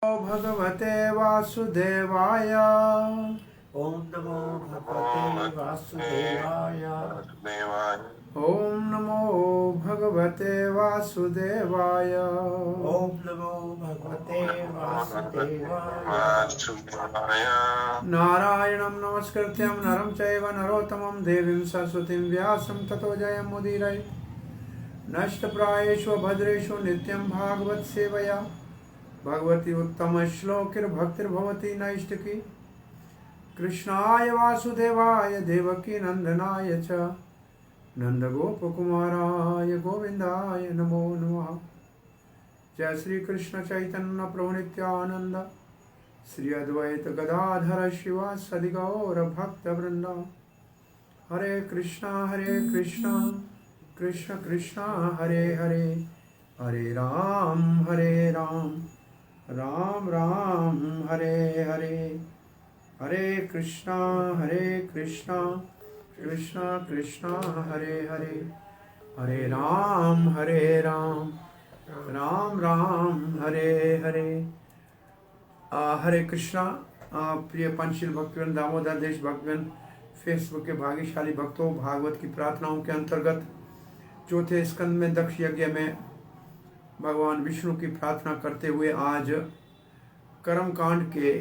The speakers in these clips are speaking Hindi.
भगवते वासुदेवाय। ओम नमो भगवते वासुदेवाय। ओम नमो भगवते वासुदेवाय। ओम नमो भगवते वासुदेवाय। नारायणं नमस्कृत्यं नरं चैव नरोत्तमं देवीं सरस्वतीं व्यासं ततो जयमुदीरये। नष्टप्रायेषु भद्रेषु नित्यं भागवत सेवया भगवती उत्तम श्लोकिर्भक्तिर्भवती नैष्टिकी। कृष्णाय वासुदेवाय देवकी नंदनाय च नंदगोपकुमाराय गोविंदाय नमो नमः। जय श्री कृष्ण चैतन्य प्रभु नित्यानंद श्री अद्वैत गदाधर शिवासदि गौर भक्त वृंदा। हरे कृष्णा कृष्ण कृष्णा हरे हरे, हरे राम राम राम हरे हरे। हरे कृष्णा कृष्णा कृष्णा हरे हरे, हरे राम राम राम हरे हरे। हरे कृष्णा। प्रिय पंचशील भक्तगण, दामोदर देश भक्तगण, फेसबुक के भाग्यशाली भक्तों, भागवत की प्रार्थनाओं के अंतर्गत चौथे स्कंद में दक्ष यज्ञ में भगवान विष्णु की प्रार्थना करते हुए आज कर्म कांड के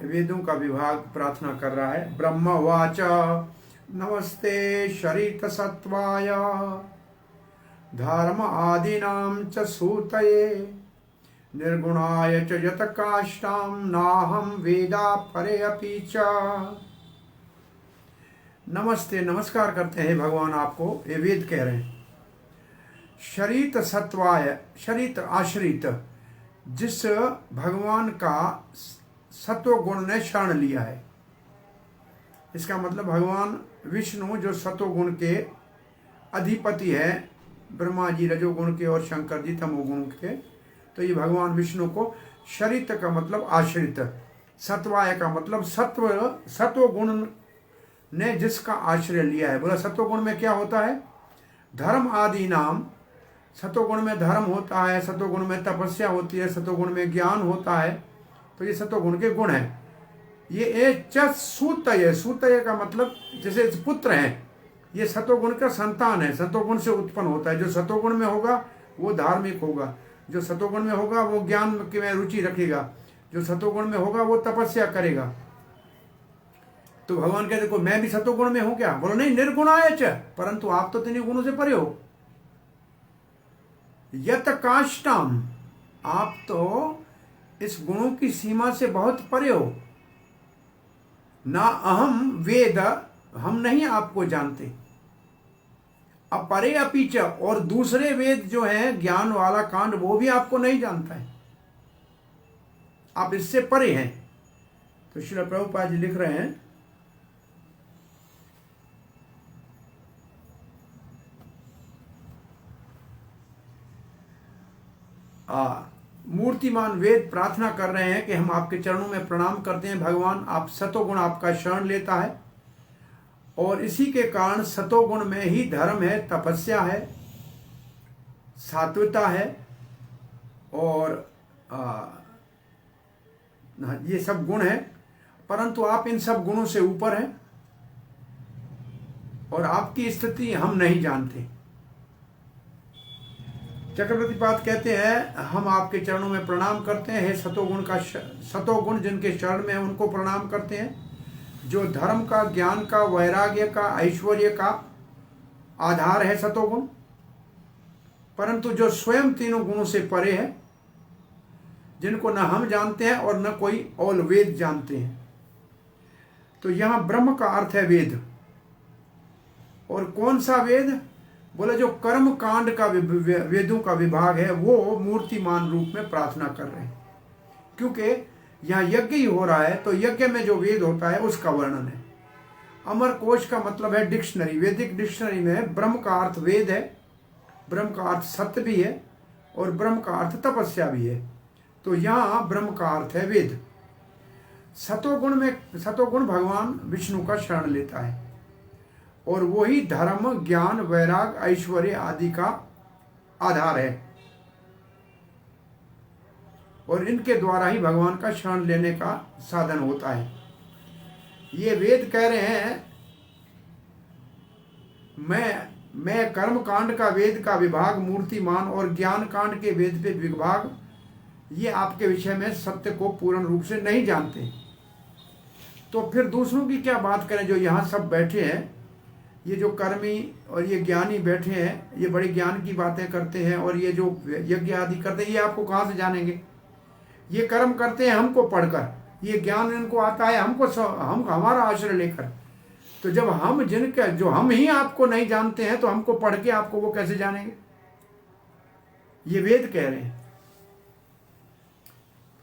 वेदों का विभाग प्रार्थना कर रहा है। ब्रह्मवाच नमस्ते शरीत सत्वाय धर्म आदीनां च सूतये निर्गुणाय च यत काष्ठां नाहं वेदा परे अपि च। नमस्ते, नमस्कार करते हैं भगवान आपको। ये वेद कह रहे हैं। शरीत सत्वाय, शरीत आश्रित, जिस भगवान का सत्व गुण ने शरण लिया है। इसका मतलब भगवान विष्णु जो सत्व गुण के अधिपति है, ब्रह्मा जी रजोगुण के और शंकर जी तमोगुण के, तो ये भगवान विष्णु को शरीत का मतलब आश्रित, सत्वाय का मतलब सत्व गुण ने जिसका आश्रय लिया है। बोला सत्व गुण में क्या होता है? धर्म आदि नाम। सत्वगुण में धर्म होता है, सत्वगुण में तपस्या होती है, सत्वगुण में ज्ञान होता है। तो ये सत्वगुण के गुण हैं। ये सूतय, सूतय का मतलब जैसे पुत्र हैं, ये सत्वगुण का संतान है, सत्वगुण से उत्पन्न होता है। जो सत्वगुण में होगा वो धार्मिक होगा, जो सत्वगुण में होगा वो ज्ञान में रुचि रखेगा, जो सत्वगुण में होगा वो तपस्या करेगा। तो भगवान कहते देखो मैं भी सत्वगुण में हूं क्या? बोलो नहीं, निर्गुणाय च, परंतु आप तो तीनों गुणों से परे हो। यत काष्ठाम, आप तो इस गुणों की सीमा से बहुत परे हो। ना अहम वेद, हम नहीं आपको जानते। अपरे अपीच, और दूसरे वेद जो है ज्ञान वाला कांड वो भी आपको नहीं जानता है, आप इससे परे हैं। तो श्रील प्रभुपाद जी लिख रहे हैं मूर्तिमान वेद प्रार्थना कर रहे हैं कि हम आपके चरणों में प्रणाम करते हैं भगवान। आप सतोगुण आपका शरण लेता है, और इसी के कारण सतोगुण में ही धर्म है, तपस्या है, सात्विकता है, और ये सब गुण है। परंतु आप इन सब गुणों से ऊपर हैं, और आपकी स्थिति हम नहीं जानते। चक्रवर्तीपाद कहते हैं हम आपके चरणों में प्रणाम करते हैं। सतोगुण जिनके चरण में है उनको प्रणाम करते हैं। जो धर्म का, ज्ञान का, वैराग्य का, ऐश्वर्य का आधार है सतोगुण, परंतु जो स्वयं तीनों गुणों से परे है, जिनको न हम जानते हैं और न कोई और वेद जानते हैं। तो यहां ब्रह्म का अर्थ है वेद। और कौन सा वेद? बोले जो कर्म कांड का वेदों का विभाग है वो मूर्तिमान रूप में प्रार्थना कर रहे हैं, क्योंकि यहाँ यज्ञ ही हो रहा है। तो यज्ञ में जो वेद होता है उसका वर्णन है। अमर कोश का मतलब है डिक्शनरी। वैदिक डिक्शनरी में ब्रह्म का अर्थ वेद है, ब्रह्म का अर्थ सत्य भी है, और ब्रह्म का अर्थ तपस्या भी है। तो यहाँ ब्रह्म का अर्थ है वेद। सतोगुण भगवान विष्णु का शरण लेता है, और वही धर्म, ज्ञान, वैराग, ऐश्वर्य आदि का आधार है। और इनके द्वारा ही भगवान का शरण लेने का साधन होता है। ये वेद कह रहे हैं, मैं कर्म कांड का वेद का विभाग, मूर्तिमान और ज्ञान कांड के वेद पे विभाग, ये आपके विषय में सत्य को पूर्ण रूप से नहीं जानते। तो फिर दूसरों की क्या बात करें? जो यहाँ सब बैठे हैं, ये जो कर्मी और ये ज्ञानी बैठे हैं, ये बड़े ज्ञान की बातें करते हैं और ये जो यज्ञ आदि करते हैं, ये आपको कहाँ से जानेंगे? ये कर्म करते हैं हमको पढ़कर, ये ज्ञान इनको आता है हम हमारा आश्रय लेकर। तो जब हम जो हम ही आपको नहीं जानते हैं, तो हमको पढ़ के आपको वो कैसे जानेंगे? ये वेद कह रहे हैं।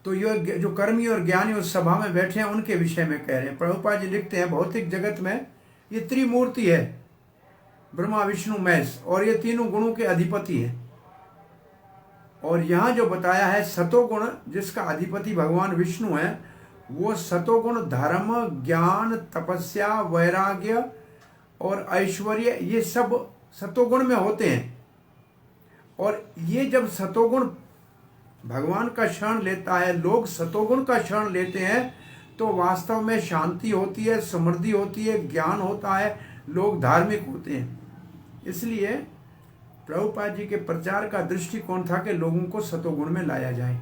तो ये जो कर्मी और ज्ञानी उस सभा में बैठे हैं, उनके विषय में कह रहे हैं। प्रभुपाद जी लिखते हैं, भौतिक जगत में ये त्रिमूर्ति है, ब्रह्मा विष्णु महेश, और ये तीनों गुणों के अधिपति हैं। और यहाँ जो बताया है सतोगुण, जिसका अधिपति भगवान विष्णु है, वो सतोगुण धर्म, ज्ञान, तपस्या, वैराग्य और ऐश्वर्य, ये सब सतोगुण में होते हैं। और ये जब सतोगुण भगवान का शरण लेता है, लोग सतोगुण का शरण लेते हैं, तो वास्तव में शांति होती है, समृद्धि होती है, ज्ञान होता है, लोग धार्मिक होते हैं। इसलिए प्रभुपाद जी के प्रचार का दृष्टिकोण था कि लोगों को सतोगुण में लाया जाए।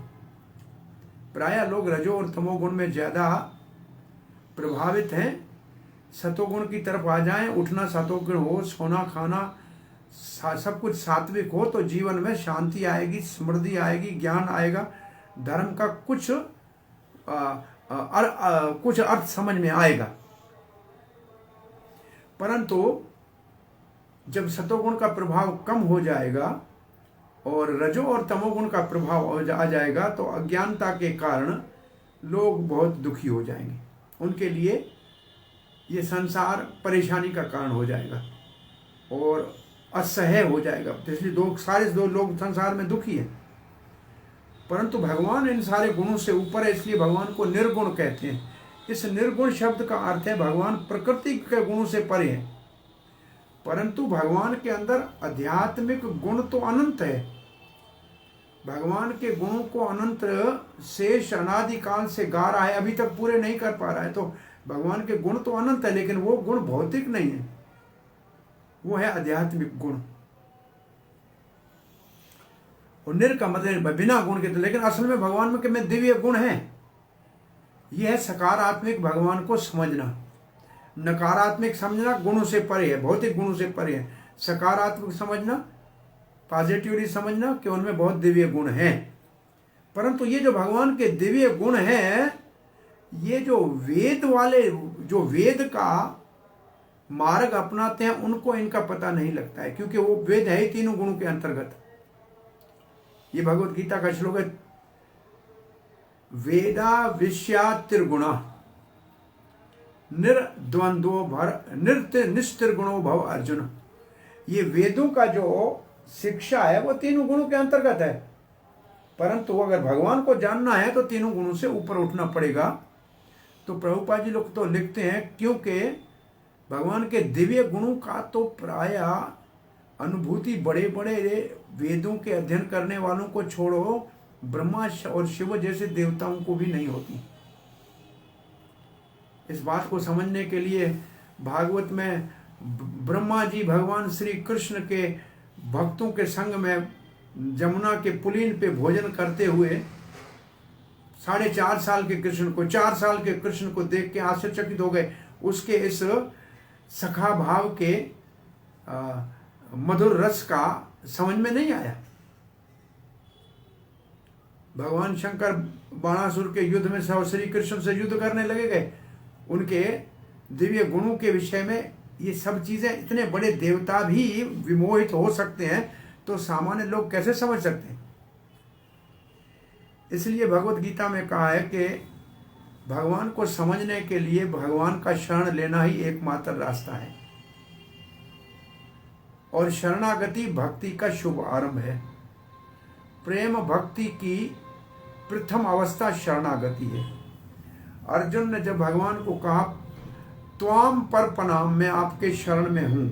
प्रायः लोग रजो और तमोगुण में ज़्यादा प्रभावित हैं। सतोगुण की तरफ आ जाएं, उठना सतोगुण हो, सोना खाना सब कुछ सात्विक हो, तो जीवन में शांति आएगी, समृद्धि आएगी, ज्ञान आएगा, धर्म का कुछ अर्थ समझ में आएगा। परंतु जब सतोगुण का प्रभाव कम हो जाएगा और रजो और तमोगुण का प्रभाव आ जाएगा, तो अज्ञानता के कारण लोग बहुत दुखी हो जाएंगे। उनके लिए ये संसार परेशानी का कारण हो जाएगा और असह्य हो जाएगा। इसलिए सारे लोग संसार में दुखी हैं। परंतु भगवान इन सारे गुणों से ऊपर है, इसलिए भगवान को निर्गुण कहते हैं। इस निर्गुण शब्द का अर्थ है भगवान प्रकृति के गुणों से परे हैं, परंतु भगवान के अंदर आध्यात्मिक गुण तो अनंत है। भगवान के गुणों को अनंत शेष अनादिकाल से गा रहा है, अभी तक पूरे नहीं कर पा रहा है। तो भगवान के गुण तो अनंत है, लेकिन वो गुण भौतिक नहीं है, वो है आध्यात्मिक गुण। और निर का मतलब बिना गुण के, तो लेकिन असल में भगवान में दिव्य गुण है। यह है सकारात्मक भगवान को समझना। नकारात्मक समझना गुणों से परे है, भौतिक गुणों से परे है। सकारात्मक समझना, पॉजिटिवली समझना कि उनमें बहुत दिव्य गुण हैं। परंतु ये जो भगवान के दिव्य गुण हैं, ये जो वेद वाले, जो वेद का मार्ग अपनाते हैं, उनको इनका पता नहीं लगता है, क्योंकि वो वेद है ही तीनों गुणों के अंतर्गत। ये भगवत गीता का श्लोक है, वेदा विषया त्रिगुणा निर्द्वंद्वो भर निस्तिर गुणो भव अर्जुन। ये वेदों का जो शिक्षा है वो तीनों गुणों के अंतर्गत है, परंतु अगर भगवान को जानना है तो तीनों गुणों से ऊपर उठना पड़ेगा। तो प्रभुपाद जी लोग तो लिखते हैं, क्योंकि भगवान के दिव्य गुणों का तो प्राय अनुभूति बड़े बड़े वेदों के अध्ययन करने वालों को छोड़ो, ब्रह्मा और शिव जैसे देवताओं को भी नहीं होती। इस बात को समझने के लिए भागवत में ब्रह्मा जी भगवान श्री कृष्ण के भक्तों के संग में जमुना के पुलीन पे भोजन करते हुए 4.5 साल के कृष्ण को, 4 साल के कृष्ण को देख के आश्चर्यचकित हो गए। उसके इस सखा भाव के मधुर रस का समझ में नहीं आया। भगवान शंकर बाणासुर के युद्ध में श्री कृष्ण से युद्ध करने लगे गए। उनके दिव्य गुणों के विषय में ये सब चीजें, इतने बड़े देवता भी विमोहित हो सकते हैं, तो सामान्य लोग कैसे समझ सकते हैं? इसलिए भगवत गीता में कहा है कि भगवान को समझने के लिए भगवान का शरण लेना ही एकमात्र रास्ता है, और शरणागति भक्ति का शुभ आरंभ है। प्रेम भक्ति की प्रथम अवस्था शरणागति है। अर्जुन ने जब भगवान को कहा, त्वाम पर प्रणाम, मैं आपके शरण में हूं,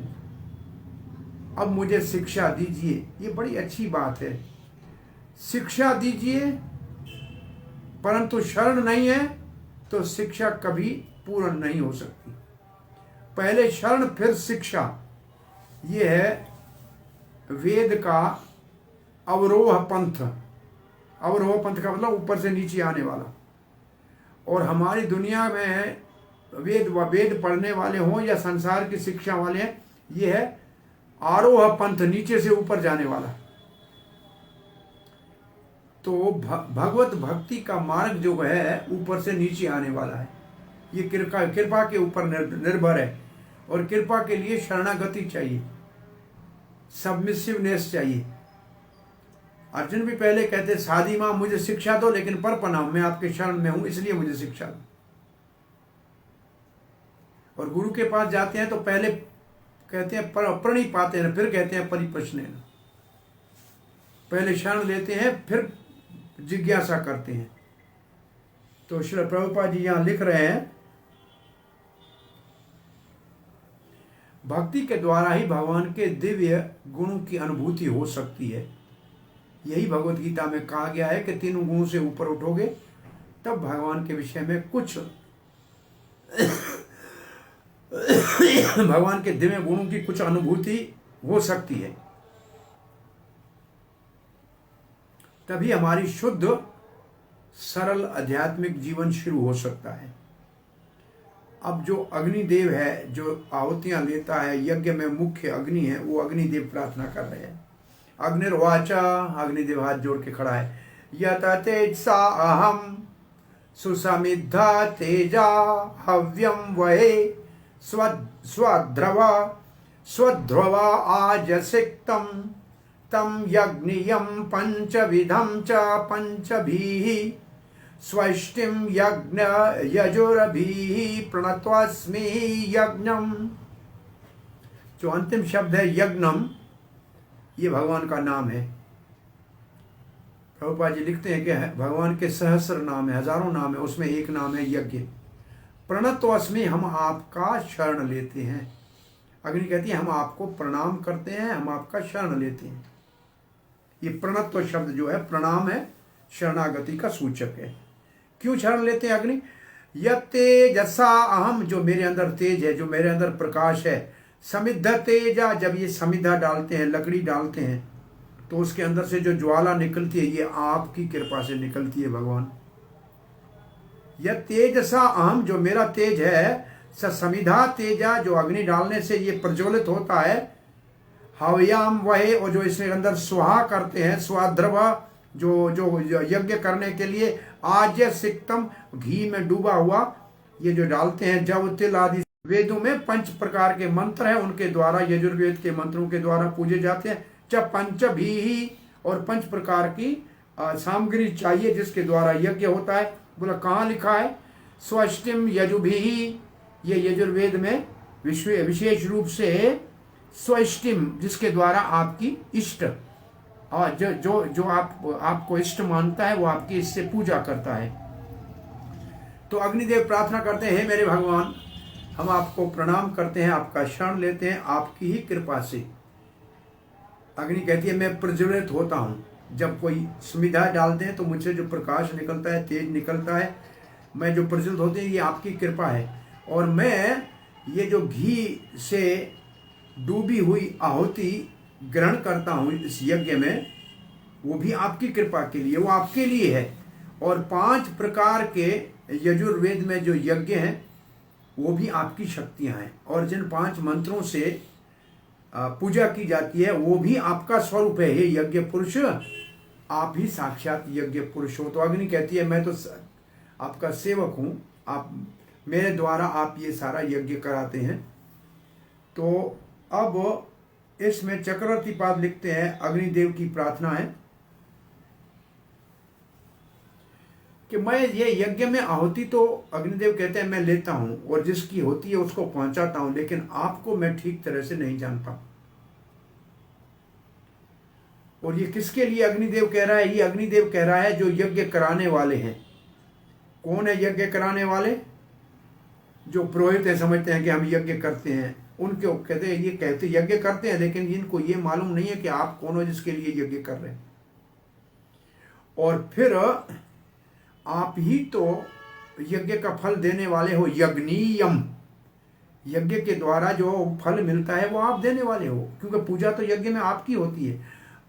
अब मुझे शिक्षा दीजिए। ये बड़ी अच्छी बात है, शिक्षा दीजिए परंतु शरण नहीं है तो शिक्षा कभी पूर्ण नहीं हो सकती। पहले शरण फिर शिक्षा, ये है वेद का अवरोह पंथ। अवरोह पंथ का मतलब ऊपर से नीचे आने वाला। और हमारी दुनिया में वेद पढ़ने वाले हों या संसार की शिक्षा वाले हैं, ये है आरोह पंथ, नीचे से ऊपर जाने वाला। तो भगवत भक्ति का मार्ग जो है ऊपर से नीचे आने वाला है। ये कृपा के ऊपर निर्भर है। और कृपा के लिए शरणागति चाहिए, सबमिसिवनेस चाहिए। अर्जुन भी पहले कहते साधी माँ मुझे शिक्षा दो, लेकिन पर प्रणाम मैं आपके शरण में हूं इसलिए मुझे शिक्षा दो। और गुरु के पास जाते हैं तो पहले कहते हैं प्रणिपाते हैं, फिर कहते हैं परिप्रश्नेन। पहले शरण लेते हैं फिर जिज्ञासा करते हैं। तो श्री प्रभुपाद जी यहां लिख रहे हैं, भक्ति के द्वारा ही भगवान के दिव्य गुणों की अनुभूति हो सकती है। यही भगवत गीता में कहा गया है कि तीनों गुणों से ऊपर उठोगे तब भगवान के विषय में कुछ भगवान के दिव्य गुणों की कुछ अनुभूति हो सकती है। तभी हमारी शुद्ध सरल आध्यात्मिक जीवन शुरू हो सकता है। अब जो अग्निदेव है, जो आहुतियां लेता है, यज्ञ में मुख्य अग्नि है, वो अग्निदेव प्रार्थना कर रहे हैं। अग्निर्वाचा, अग्निदेव हाथ जोड़ के खड़ा है। यत तेजसा अहम सुसमिद्धा तेजा हव्यम वहे स्वध्रुवा आजसिक्तम तम यज्ञियम पंचविधम च पंचभिः स्वष्टिम यज्ञ यजुरभिः प्रणतोऽस्मि यज्ञम। जो अंतिम शब्द है यज्ञम, ये भगवान का नाम है। प्रभुपाद जी लिखते हैं कि भगवान के सहस्र नाम है, हजारों नाम है, उसमें एक नाम है यज्ञ। प्रणतोऽस्मि, हम आपका शरण लेते हैं। अग्नि कहती है हम आपको प्रणाम करते हैं, हम आपका शरण लेते हैं। ये प्रणत्व शब्द जो है, प्रणाम है, शरणागति का सूचक है। क्यों शरण लेते हैं अग्नि? यतेजसा अहम, जो मेरे अंदर तेज है, जो मेरे अंदर प्रकाश है। समिद्ध तेजा, जब ये समिधा डालते हैं, लकड़ी डालते हैं, तो उसके अंदर से जो ज्वाला निकलती है ये आपकी कृपा से निकलती है भगवान। यह तेजसा अहम, जो मेरा तेज है, समिधा तेजा, जो अग्नि डालने से ये प्रज्वलित होता है। हव्याम वहे, और जो इसके अंदर स्वाहा करते हैं, स्वाद्रव, जो यज्ञ करने के लिए आज सिक्तम, घी में डूबा हुआ ये जो डालते हैं, जब तिल आदि। वेदों में 5 प्रकार के मंत्र हैं, उनके द्वारा, यजुर्वेद के मंत्रों के द्वारा पूजे जाते हैं। जब पंचभिः, और 5 प्रकार की सामग्री चाहिए जिसके द्वारा यज्ञ होता है। बोला कहाँ लिखा है? स्वष्टिम यजुभिः, ये यजुर्वेद में विशेष रूप से स्वष्टिम, जिसके द्वारा आपकी इष्ट, और जो आपको इष्ट मानता है वो आपकी इससे पूजा करता है। तो अग्निदेव प्रार्थना करते हैं, हे मेरे भगवान, हम आपको प्रणाम करते हैं, आपका शरण लेते हैं, आपकी ही कृपा से। अग्नि कहती है मैं प्रज्वलित होता हूँ। जब कोई सुविधा डालते हैं तो मुझसे जो प्रकाश निकलता है, तेज निकलता है, मैं जो प्रज्वलित होते हैं, ये आपकी कृपा है। और मैं ये जो घी से डूबी हुई आहुति ग्रहण करता हूँ इस यज्ञ में, वो भी आपकी कृपा के लिए, वो आपके लिए है। और 5 प्रकार के यजुर्वेद में जो यज्ञ हैं वो भी आपकी शक्तियां हैं। और जिन 5 मंत्रों से पूजा की जाती है वो भी आपका स्वरूप है। हे यज्ञ पुरुष, आप ही साक्षात यज्ञ पुरुष हो। तो अग्नि कहती है मैं तो आपका सेवक हूँ, आप मेरे द्वारा आप ये सारा यज्ञ कराते हैं। तो अब इसमें चक्रवर्ती पाद लिखते हैं, अग्निदेव की प्रार्थना है कि मैं ये यज्ञ में आहुति, तो अग्निदेव कहते हैं मैं लेता हूं और जिसकी होती है उसको पहुंचाता हूं, लेकिन आपको मैं ठीक तरह से नहीं जानता। और ये किसके लिए अग्निदेव कह रहा है? ये अग्निदेव कह रहा है जो यज्ञ कराने वाले हैं। कौन है यज्ञ कराने वाले? जो पुरोहित है, समझते हैं कि हम यज्ञ करते हैं, उनके कहते हैं, ये कहते यज्ञ करते हैं, लेकिन इनको ये मालूम नहीं है कि आप कौन हो जिसके लिए यज्ञ कर रहे हैं। और फिर आप ही तो यज्ञ का फल देने वाले हो। यज्ञनीयम, यज्ञ के द्वारा जो फल मिलता है वो आप देने वाले हो, क्योंकि पूजा तो यज्ञ में आपकी होती है।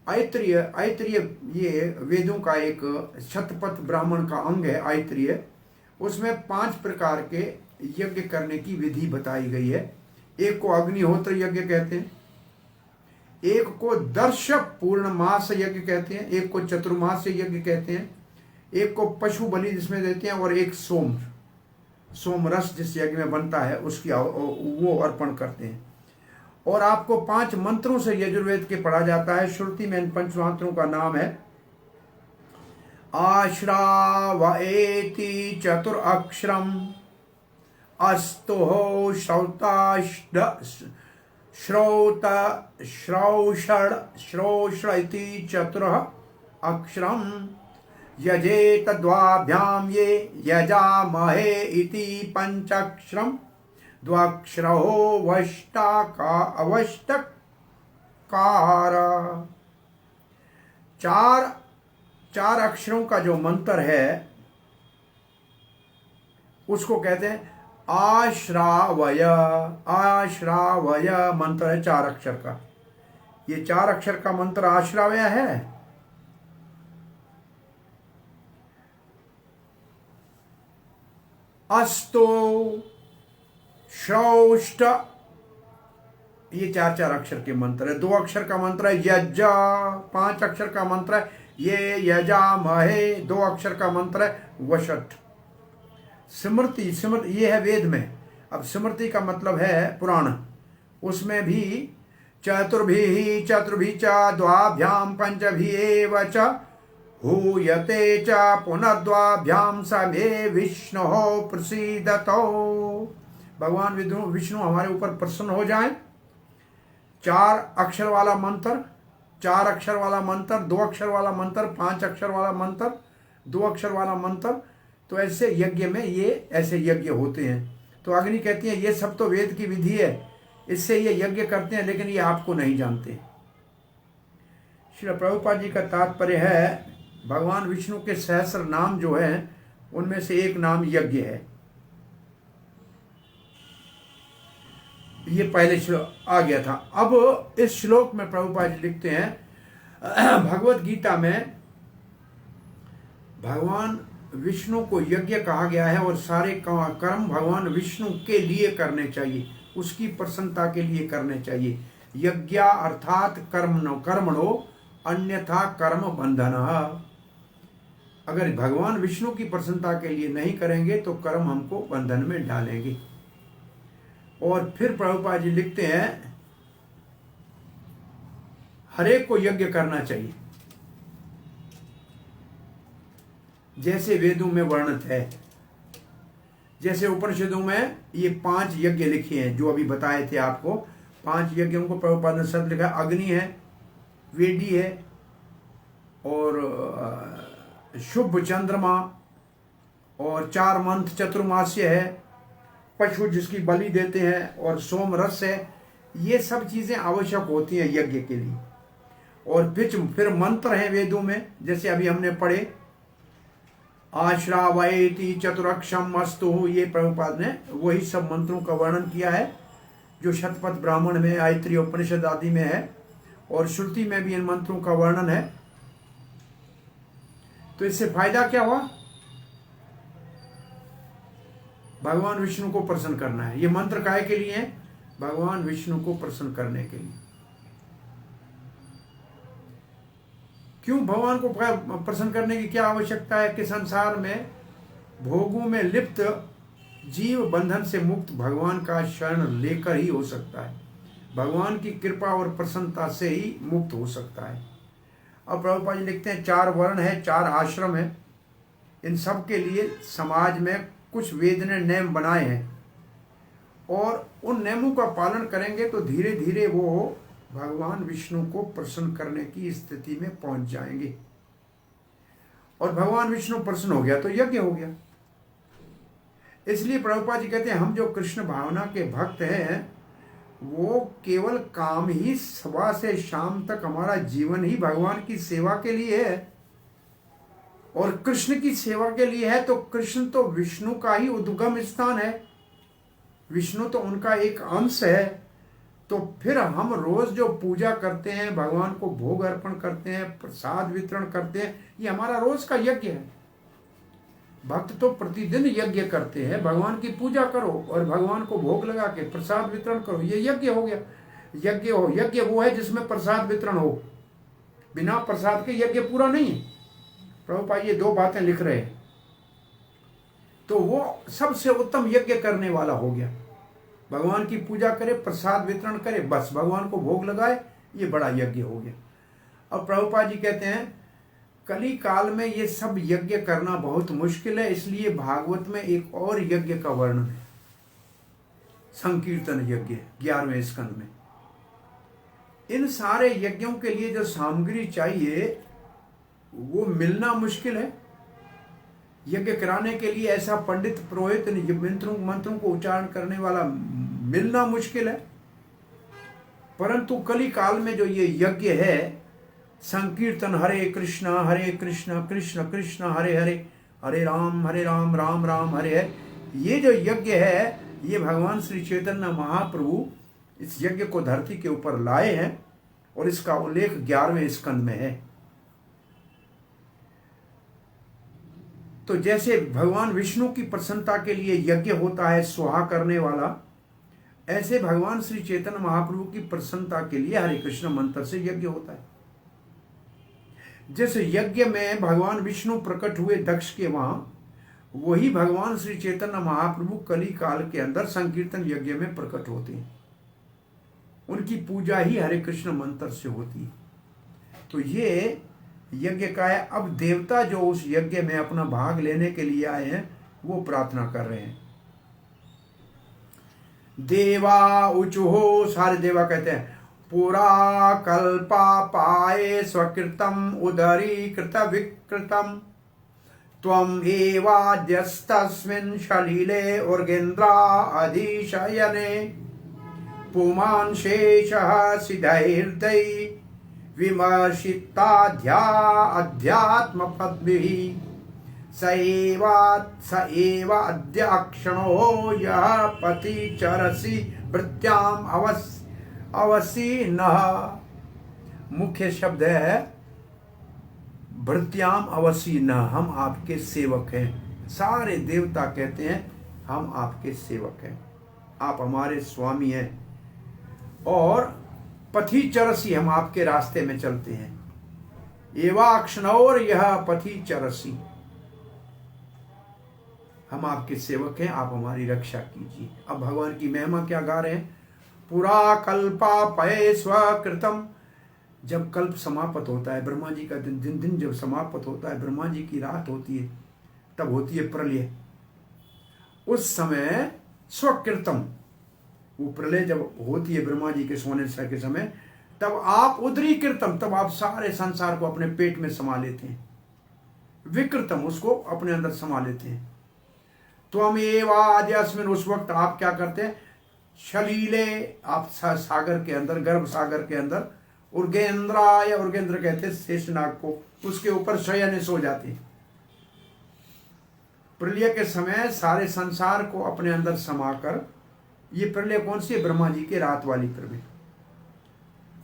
ऐत्रेय, ऐत्रेय ये वेदों का एक शतपथ ब्राह्मण का अंग है ऐत्रेय। उसमें 5 प्रकार के यज्ञ करने की विधि बताई गई है। एक को अग्निहोत्र यज्ञ कहते हैं, एक को दर्श पूर्णमास यज्ञ कहते हैं, एक को चतुर्मास यज्ञ कहते हैं, एक को पशु बलि जिसमें देते हैं, और एक सोम रस जिस यज्ञ में बनता है उसकी वो अर्पण करते हैं। और आपको 5 मंत्रों से यजुर्वेद के पढ़ा जाता है। श्रुति में इन 5 मंत्रों का नाम है आश्रावएति चतुरक्षरम अस्तुः श्रौषण इति चतुरः अक्षरम यजेत द्वाभ्याम ये यजामहे इति पंचाक्षरम द्वाक्षरो अवष्टकार। 4 अक्षरों का जो मंत्र है उसको कहते हैं आश्रावय। आश्रावय मंत्र है 4 अक्षर का। ये 4 अक्षर का मंत्र आश्रावय है। अस्तो श्रौष्ट, ये 4 अक्षर के मंत्र है। 2 अक्षर का मंत्र है यज, 5 अक्षर का मंत्र है ये यजामहे, 2 अक्षर का मंत्र है वषट। स्मृति, ये है वेद में। अब स्मृति का मतलब है पुराण। उसमें भी चतुर्भिः च द्वाभ्याम पंचभिः च हूयते च पुनर्द्वाभ्याम स मे विष्णु प्रसीदतो। भगवान विष्णु हमारे ऊपर प्रसन्न हो जाएं। 4 अक्षर वाला मंत्र, 4 अक्षर वाला मंत्र, 2 अक्षर वाला मंत्र, 5 अक्षर वाला मंत्र, 2 अक्षर वाला मंत्र। तो ऐसे यज्ञ में ये ऐसे यज्ञ होते हैं। तो अग्नि कहती है ये सब तो वेद की विधि है, इससे ये यज्ञ करते हैं, लेकिन ये आपको नहीं जानते। श्री प्रभुपाद जी का तात्पर्य है भगवान विष्णु के सहस्र नाम जो है उनमें से एक नाम यज्ञ है। ये पहले श्लोक आ गया था। अब इस श्लोक में प्रभुपाद जी लिखते हैं भगवत गीता में भगवान विष्णु को यज्ञ कहा गया है और सारे कर्म भगवान विष्णु के लिए करने चाहिए, उसकी प्रसन्नता के लिए करने चाहिए। यज्ञ अर्थात कर्मणो अन्यथा कर्म बंधन। अगर भगवान विष्णु की प्रसन्नता के लिए नहीं करेंगे तो कर्म हमको बंधन में डालेंगे। और फिर प्रभुपाद जी लिखते हैं हरेक को यज्ञ करना चाहिए जैसे वेदों में वर्णित है। जैसे उपनिषदों में ये 5 यज्ञ लिखे हैं जो अभी बताए थे आपको। 5 यज्ञों को प्रभुपाद ने शब्द लिखा। अग्नि है, वेदी है, और शुभ चंद्रमा, और 4 मंथ चतुर्मास्य है, पशु जिसकी बलि देते हैं, और सोम रस है। ये सब चीजें आवश्यक होती हैं यज्ञ के लिए। और फिर मंत्र हैं वेदों में, जैसे अभी हमने पढ़े आश्रावयति चतुरक्षम अस्तु। ये प्रभुपाद ने वही सब मंत्रों का वर्णन किया है जो शतपथ ब्राह्मण में, ऐत्रेय उपनिषद आदि में है, और श्रुति में भी इन मंत्रों का वर्णन है। तो इससे फायदा क्या हुआ? भगवान विष्णु को प्रसन्न करना है। ये मंत्र काहे के लिए है? भगवान विष्णु को प्रसन्न करने के लिए। क्यों भगवान को प्रसन्न करने की क्या आवश्यकता है कि संसार में भोगों में लिप्त जीव बंधन से मुक्त भगवान का शरण लेकर ही हो सकता है। भगवान की कृपा और प्रसन्नता से ही मुक्त हो सकता है। अब प्रभुपाद जी लिखते हैं 4 वर्ण है, 4 आश्रम है। इन सब के लिए समाज में कुछ वेद ने नियम बनाए हैं, और उन नियमों का पालन करेंगे तो धीरे धीरे वो भगवान विष्णु को प्रसन्न करने की स्थिति में पहुंच जाएंगे। और भगवान विष्णु प्रसन्न हो गया तो यज्ञ हो गया। इसलिए प्रभुपाद जी कहते हैं हम जो कृष्ण भावना के भक्त हैं वो केवल काम ही सुबह से शाम तक हमारा जीवन ही भगवान की सेवा के लिए है। और कृष्ण की सेवा के लिए है, तो कृष्ण तो विष्णु का ही उद्गम स्थान है, विष्णु तो उनका एक अंश है। तो फिर हम रोज जो पूजा करते हैं, भगवान को भोग अर्पण करते हैं, प्रसाद वितरण करते हैं, ये हमारा रोज का यज्ञ है। भक्त तो प्रतिदिन यज्ञ करते हैं, भगवान की पूजा करो और भगवान को भोग लगा के प्रसाद वितरण करो, ये यज्ञ हो गया। यज्ञ वो है जिसमें प्रसाद वितरण हो, बिना प्रसाद के यज्ञ पूरा नहीं है। प्रभुपाद ये 2 बातें लिख रहे हैं, तो वो सबसे उत्तम यज्ञ करने वाला हो गया। भगवान की पूजा करे, प्रसाद वितरण करे, बस भगवान को भोग लगाए, ये बड़ा यज्ञ हो गया। अब प्रभुपाद जी कहते हैं कली काल में ये सब यज्ञ करना बहुत मुश्किल है, इसलिए भागवत में एक और यज्ञ का वर्णन है, संकीर्तन यज्ञ 11वें स्कंद में। इन सारे यज्ञों के लिए जो सामग्री चाहिए वो मिलना मुश्किल है। यज्ञ कराने के लिए ऐसा पंडित पुरोहित मंत्रों को उच्चारण करने वाला मिलना मुश्किल है। परंतु कली काल में जो ये यज्ञ है, संकीर्तन हरे कृष्ण कृष्ण कृष्ण हरे हरे, हरे राम राम राम हरे हरे, ये जो यज्ञ है, ये भगवान श्री चैतन्य महाप्रभु इस यज्ञ को धरती के ऊपर लाए हैं और इसका उल्लेख 11वें स्कंद में है। तो जैसे भगवान विष्णु की प्रसन्नता के लिए यज्ञ होता है स्वाहा करने वाला, ऐसे भगवान श्री चैतन्य महाप्रभु की प्रसन्नता के लिए हरे कृष्ण मंत्र से यज्ञ होता है। जिस यज्ञ में भगवान विष्णु प्रकट हुए दक्ष के वहां, वही भगवान श्री चैतन्य महाप्रभु कली काल के अंदर संकीर्तन यज्ञ में प्रकट होते हैं। उनकी पूजा ही हरे कृष्ण मंत्र से होती है। तो ये यज्ञ का है। अब देवता जो उस यज्ञ में अपना भाग लेने के लिए आए हैं, वो प्रार्थना कर रहे हैं। देवा ऊचुहो, सारे देवा कहते हैं, पुरा कल्पा पाए स्वकृतम उदरीकृत विकृतम त्वम एवाद्यस्तस्मिन् शलीले उर्गेन्द्रा अधिशयने पुमान् शेषः सिद्धैर्दै विमर्शिताध्या अध्यात्मपद्भिः स एव अद्य अक्षणो यः पति चरसि भृत्याम अवसी न। मुख्य शब्द है भृत्याम अवसी न, हम आपके सेवक हैं। सारे देवता कहते हैं हम आपके सेवक हैं, आप हमारे स्वामी हैं, और पथि चरसी, हम आपके रास्ते में चलते हैं। एवाक्षणौर यह पथि चरसी, हम आपके सेवक हैं, आप हमारी रक्षा कीजिए। अब भगवान की महिमा क्या गा रहे हैं? पुरा कल्पा पये स्वकृतम, जब कल्प समाप्त होता है, ब्रह्मा जी का दिन जब समाप्त होता है, ब्रह्मा जी की रात होती है, तब होती है प्रलय। उस समय स्वकृतम, वो प्रलय जब होती है ब्रह्मा जी के सोने के समय, तब आप उदरी कृतम, तब आप सारे संसार को अपने पेट में समा लेते हैं। विकृतम, उसको अपने अंदर समा लेते हैं। त्वम एवाद्यस्मिन्, उस वक्त आप क्या करते हैं? शलीले, आप सागर के अंदर, गर्भ सागर के अंदर, उर्गेन्द्राय, उर्गेन्द्र कहते हैं शेषनाग को, उसके ऊपर शयन सो जाते हैं। प्रलय के समय सारे संसार को अपने अंदर समाकर, ये प्रलय कौन सी है? ब्रह्मा जी के रात वाली प्रलय।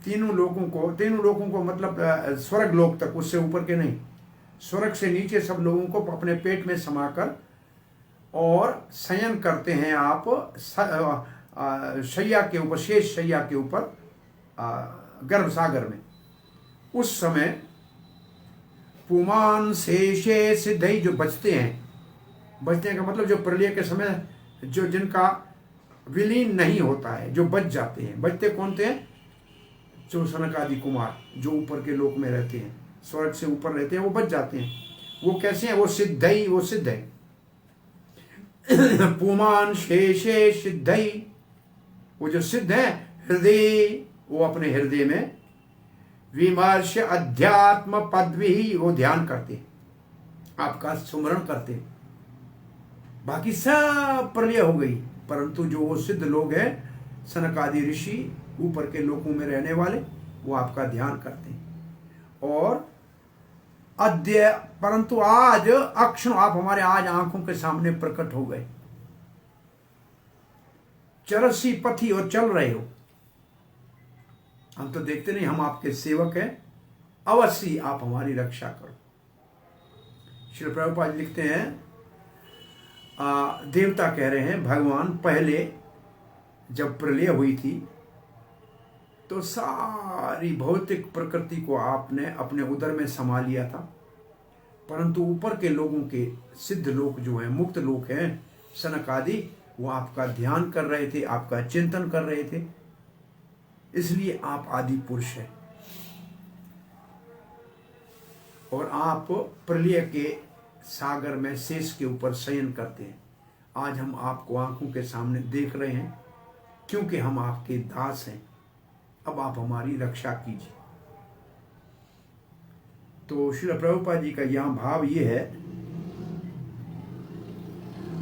तीनों लोगों को मतलब स्वर्ग लोक तक, उससे ऊपर के नहीं, स्वर्ग से नीचे सब लोगों को अपने पेट में समाकर और शयन करते हैं आप शैया के ऊपर, शेष शैया के ऊपर गर्भ सागर में। उस समय पुमान शेषे सिद्धई, जो बचते हैं, बचने का मतलब जो प्रलय के समय जो जिनका विलीन नहीं होता है, जो बच जाते हैं। बचते कौन थे? जो सनकादि कुमार, जो ऊपर के लोक में रहते हैं, स्वर्ग से ऊपर रहते हैं, वो बच जाते हैं। वो कैसे हैं? वो सिद्धई, वो सिद्ध है। पुमान शेषे सिद्धई, वो जो सिद्ध है, हृदय, वो अपने हृदय में विमर्श अध्यात्म पदवी, वो ध्यान करते, आपका सुमरण करते। बाकी सब प्रलय हो गई, परंतु जो वो सिद्ध लोग हैं, सनकादि ऋषि, ऊपर के लोकों में रहने वाले, वो आपका ध्यान करते हैं और अद्य, परंतु आज अक्षण आप हमारे आज आंखों के सामने प्रकट हो गए, चरसी पथी और चल रहे हो। हम तो देखते नहीं, हम आपके सेवक हैं, अवश्य आप हमारी रक्षा करो। श्री प्रभुपाद लिखते हैं, देवता कह रहे हैं भगवान पहले जब प्रलय हुई थी तो सारी भौतिक प्रकृति को आपने अपने उदर में समा लिया था, परंतु ऊपर के लोगों के सिद्ध लोक जो हैं, मुक्त लोक हैं, सनक आदि, वो आपका ध्यान कर रहे थे, आपका चिंतन कर रहे थे, इसलिए आप आदि पुरुष हैं। और आप प्रलय के सागर में शेष के ऊपर शयन करते हैं। आज हम आपको आंखों के सामने देख रहे हैं क्योंकि हम आपके दास हैं। अब आप हमारी रक्षा कीजिए। तो श्री प्रभुपाद जी का यहाँ भाव ये है।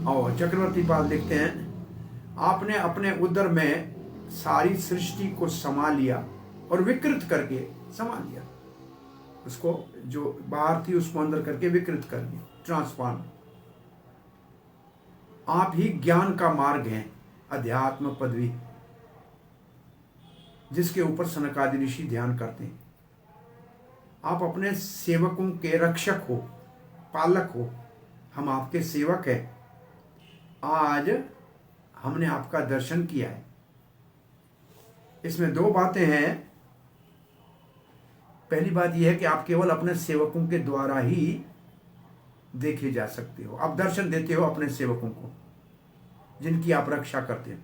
और चक्रवर्ती पाल लिखते हैं, आपने अपने उदर में सारी सृष्टि को समा लिया और विकृत करके समा लिया, उसको जो बाहर थी उसको अंदर करके विकृत कर दिया, ट्रांसफॉर्म। आप ही ज्ञान का मार्ग हैं, अध्यात्म पदवी, जिसके ऊपर सनकादि ऋषि ध्यान करते हैं। आप अपने सेवकों के रक्षक हो, पालक हो, हम आपके सेवक हैं। आज हमने आपका दर्शन किया है। इसमें दो बातें हैं। पहली बात यह है कि आप केवल अपने सेवकों के द्वारा ही देखे जा सकते हो। आप दर्शन देते हो अपने सेवकों को, जिनकी आप रक्षा करते हो,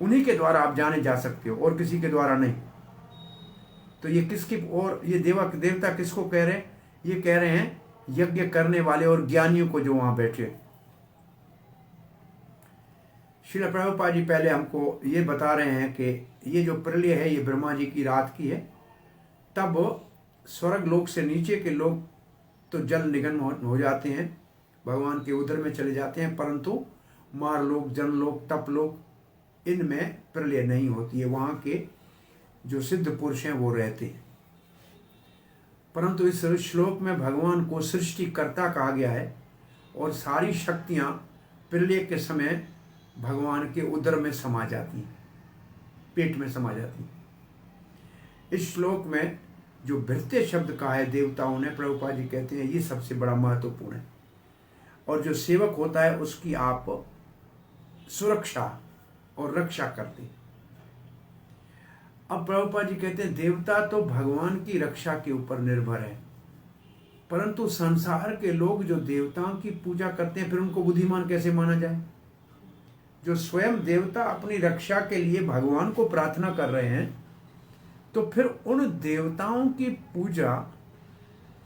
उन्हीं के द्वारा आप जाने जा सकते हो और किसी के द्वारा नहीं। तो ये किसकी, और ये देवता किसको कह रहे हैं? ये कह रहे हैं यज्ञ करने वाले और ज्ञानियों को जो वहां बैठे। श्रील प्रभुपाद जी पहले हमको ये बता रहे हैं कि ये जो प्रलय है ये ब्रह्मा जी की रात की है। तब स्वर्ग लोक से नीचे के लोग तो जल निगम हो जाते हैं, भगवान के उदर में चले जाते हैं, परंतु मार लोक, जन लोक, तप लोक, इनमें प्रलय नहीं होती है। वहाँ के जो सिद्ध पुरुष हैं वो रहते हैं। परंतु इस श्लोक में भगवान को सृष्टिकर्ता कहा गया है और सारी शक्तियाँ प्रलय के समय भगवान के उदर में समा जाती हैं, पेट में समा जाती हैं। इस श्लोक में जो भृत्य शब्द कहा है देवताओं ने, प्रभुपाद जी कहते हैं ये सबसे बड़ा महत्वपूर्ण है। और जो सेवक होता है उसकी आप सुरक्षा और रक्षा करते हैं। अब प्रभुपाद जी कहते हैं देवता तो भगवान की रक्षा के ऊपर निर्भर है, परंतु संसार के लोग जो देवताओं की पूजा करते हैं फिर उनको बुद्धिमान कैसे माना जाए? जो स्वयं देवता अपनी रक्षा के लिए भगवान को प्रार्थना कर रहे हैं, तो फिर उन देवताओं की पूजा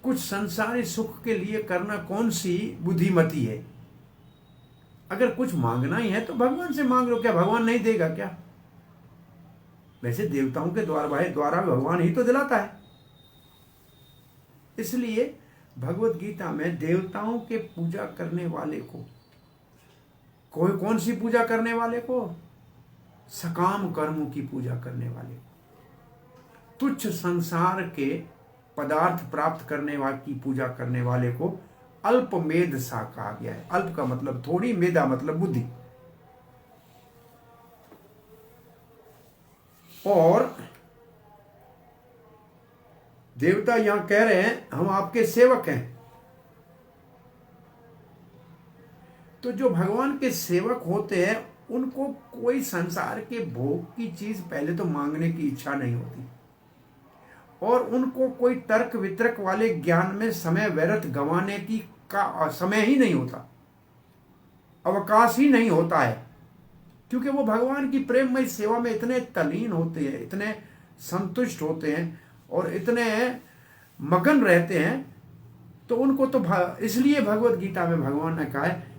कुछ संसारी सुख के लिए करना कौन सी बुद्धिमती है? अगर कुछ मांगना ही है तो भगवान से मांग लो, क्या भगवान नहीं देगा क्या? वैसे देवताओं के द्वारा भगवान ही तो दिलाता है। इसलिए भगवत गीता में देवताओं के पूजा करने वाले को, कोई कौन सी पूजा करने वाले को? सकाम कर्मों की पूजा करने वाले को, तुच्छ संसार के पदार्थ प्राप्त करने वाले की पूजा करने वाले को अल्प मेध सा कहा गया है। अल्प का मतलब थोड़ी, मेधा मतलब बुद्धि। और देवता यहां कह रहे हैं हम आपके सेवक हैं। तो जो भगवान के सेवक होते हैं उनको कोई संसार के भोग की चीज पहले तो मांगने की इच्छा नहीं होती, और उनको कोई तर्क वितर्क वाले ज्ञान में समय व्यर्थ गंवाने की का समय ही नहीं होता, अवकाश ही नहीं होता है, क्योंकि वो भगवान की प्रेममय सेवा में इतने तल्लीन होते हैं, इतने संतुष्ट होते हैं और इतने मगन रहते हैं। तो उनको तो इसलिए भगवत गीता में भगवान ने कहा है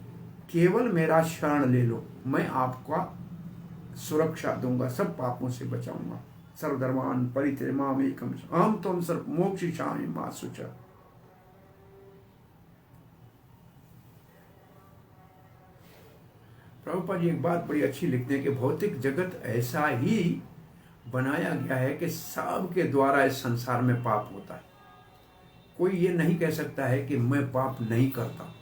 केवल मेरा शरण ले लो, मैं आपका सुरक्षा दूंगा, सब पापों से बचाऊंगा। सर्वधर्मान परित्यजामि एकम अहम त्वं सर्व मोक्षयिष्यामि मा शुचः। प्रभुपाद जी एक बात बड़ी अच्छी लिखते हैं कि भौतिक जगत ऐसा ही बनाया गया है कि सबके द्वारा इस संसार में पाप होता है। कोई ये नहीं कह सकता है कि मैं पाप नहीं करता।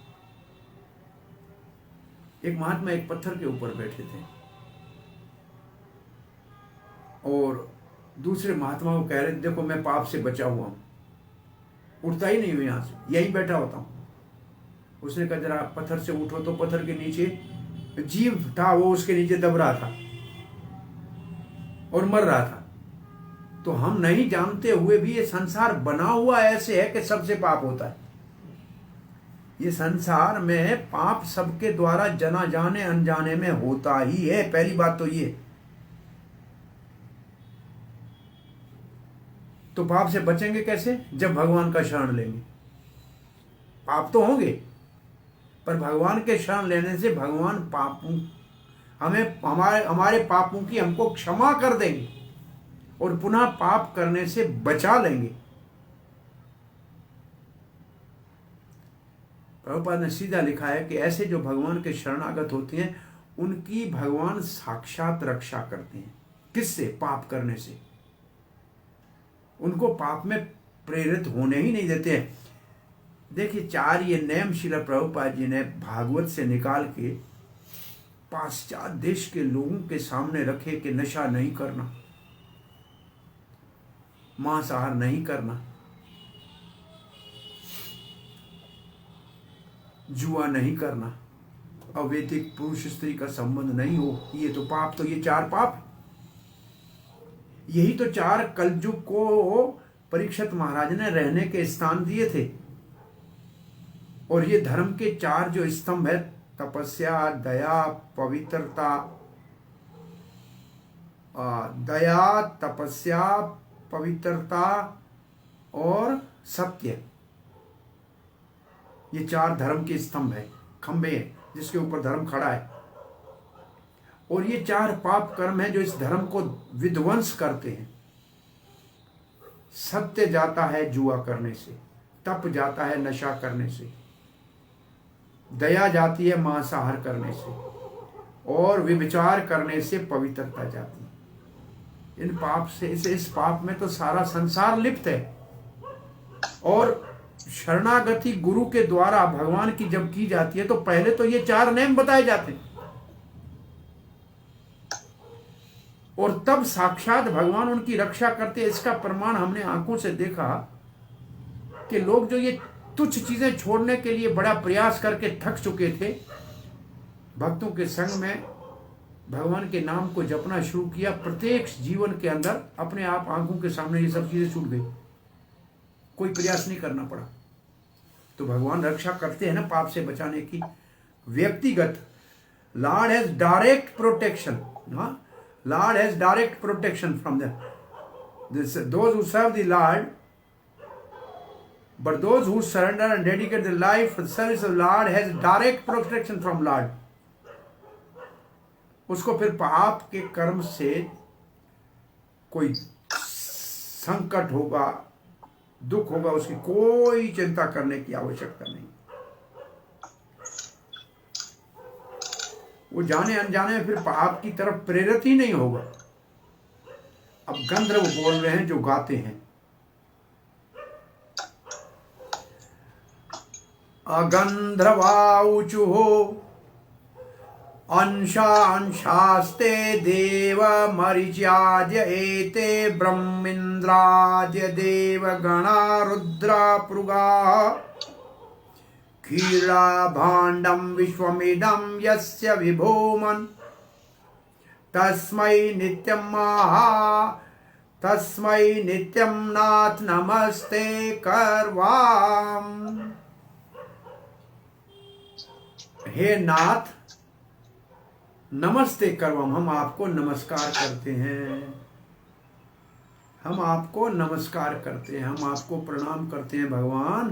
एक महात्मा एक पत्थर के ऊपर बैठे थे और दूसरे महात्मा को कह रहे थे, देखो मैं पाप से बचा हुआ हूं, उठता ही नहीं हूं यहां से, यहीं बैठा होता हूं। उसने कहा जरा पत्थर से उठो, तो पत्थर के नीचे जीव था, वो उसके नीचे दब रहा था और मर रहा था। तो हम नहीं जानते हुए भी ये संसार बना हुआ ऐसे है कि सबसे पाप होता है। ये संसार में पाप सबके द्वारा जना जाने अनजाने में होता ही है। पहली बात तो ये। तो पाप से बचेंगे कैसे? जब भगवान का शरण लेंगे। पाप तो होंगे, पर भगवान के शरण लेने से भगवान पापों हमें हमारे पापों की हमको क्षमा कर देंगे और पुनः पाप करने से बचा लेंगे। प्रभुपाद ने सीधा लिखा है कि ऐसे जो भगवान के शरणागत होते हैं उनकी भगवान साक्षात रक्षा करते हैं। किससे? पाप करने से। उनको पाप में प्रेरित होने ही नहीं देते हैं। देखिए, 4 ये नियम श्रील प्रभुपाद जी ने भागवत से निकाल के पाश्चात्य देश के लोगों के सामने रखे कि नशा नहीं करना, मांसाहार नहीं करना, जुआ नहीं करना, अवैधिक पुरुष स्त्री का संबंध नहीं हो। ये तो पाप, तो ये 4 पाप, यही तो 4 कलयुग को परीक्षित महाराज ने रहने के स्थान दिए थे। और ये धर्म के 4 जो स्तंभ है, तपस्या, दया, पवित्रता, दया, तपस्या, पवित्रता और सत्य, ये 4 धर्म के स्तंभ है, खंभे हैं जिसके ऊपर धर्म खड़ा है। और ये 4 पाप कर्म है जो इस धर्म को विध्वंस करते हैं। सत्य जाता है जुआ करने से, तप जाता है नशा करने से, दया जाती है मांसाहार करने से, और विचार करने से पवित्रता जाती है। इन पाप से, इस पाप में तो सारा संसार लिप्त है। और शरणागति गुरु के द्वारा भगवान की जब की जाती है तो पहले तो ये 4 नियम बताए जाते हैं और तब साक्षात भगवान उनकी रक्षा करते हैं। इसका प्रमाण हमने आंखों से देखा कि लोग जो ये तुच्छ चीजें छोड़ने के लिए बड़ा प्रयास करके थक चुके थे, भक्तों के संग में भगवान के नाम को जपना शुरू किया। प्रत्येक जीवन के अंदर अपने आप आंखों के सामने ये सब चीजें छूट गई, कोई प्रयास नहीं करना पड़ा। तो भगवान रक्षा करते हैं ना पाप से बचाने की। व्यक्तिगत Lord has direct protection, Lord has direct protection from those who serve the Lord, but those who surrender and dedicate their life for the service of Lord has direct protection from Lord. उसको फिर पाप के कर्म से कोई संकट होगा, दुख होगा, उसकी कोई चिंता करने की आवश्यकता नहीं। वो जाने अनजाने में फिर पाप की तरफ प्रेरित ही नहीं होगा। अब गंधर्व बोल रहे हैं जो गाते हैं, अगंधर्वाऊचुः अंशांशास्ते देव मरीच्याद्य एते ब्रह्मेन्द्राद्य देवगणा रुद्रापृगाः क्षीराभाण्डं विश्वमिदं यस्य विभूमन् तस्मै नित्यं नाथ नमस्ते कर्वाम्। हे नाथ नमस्ते कर्वम, हम आपको नमस्कार करते हैं, हम आपको नमस्कार करते हैं, हम आपको प्रणाम करते हैं भगवान।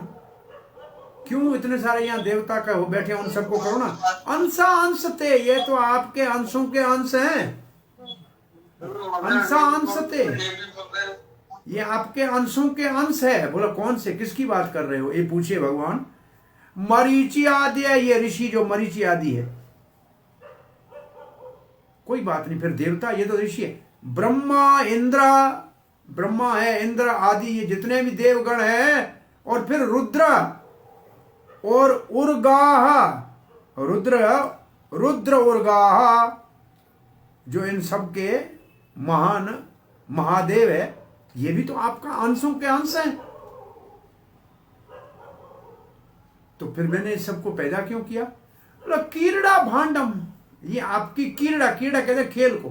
क्यों इतने सारे यहाँ देवता का हो बैठे, उन सबको करो ना। अंशा अंश थे, ये तो आपके अंशों के अंश हैं। अंशा अंश थे, ये आपके अंशों के अंश है। बोला कौन से, किसकी बात कर रहे हो? ये पूछिए भगवान। मरीचि आदि है, ये ऋषि जो मरीचि आदि है। कोई बात नहीं, फिर देवता, ये तो ऋषि है। ब्रह्मा इंद्र, ब्रह्मा है, इंद्र आदि ये जितने भी देवगण हैं, और फिर रुद्र और उर्गाह, रुद्र उर्गाह, जो इन सब के महान महादेव है, ये भी तो आपका अंशों के अंश हैं। तो फिर मैंने इस सबको पैदा क्यों किया? बोला कीड़ा भांडम, ये आपकी कीड़ा कहते हैं खेल को,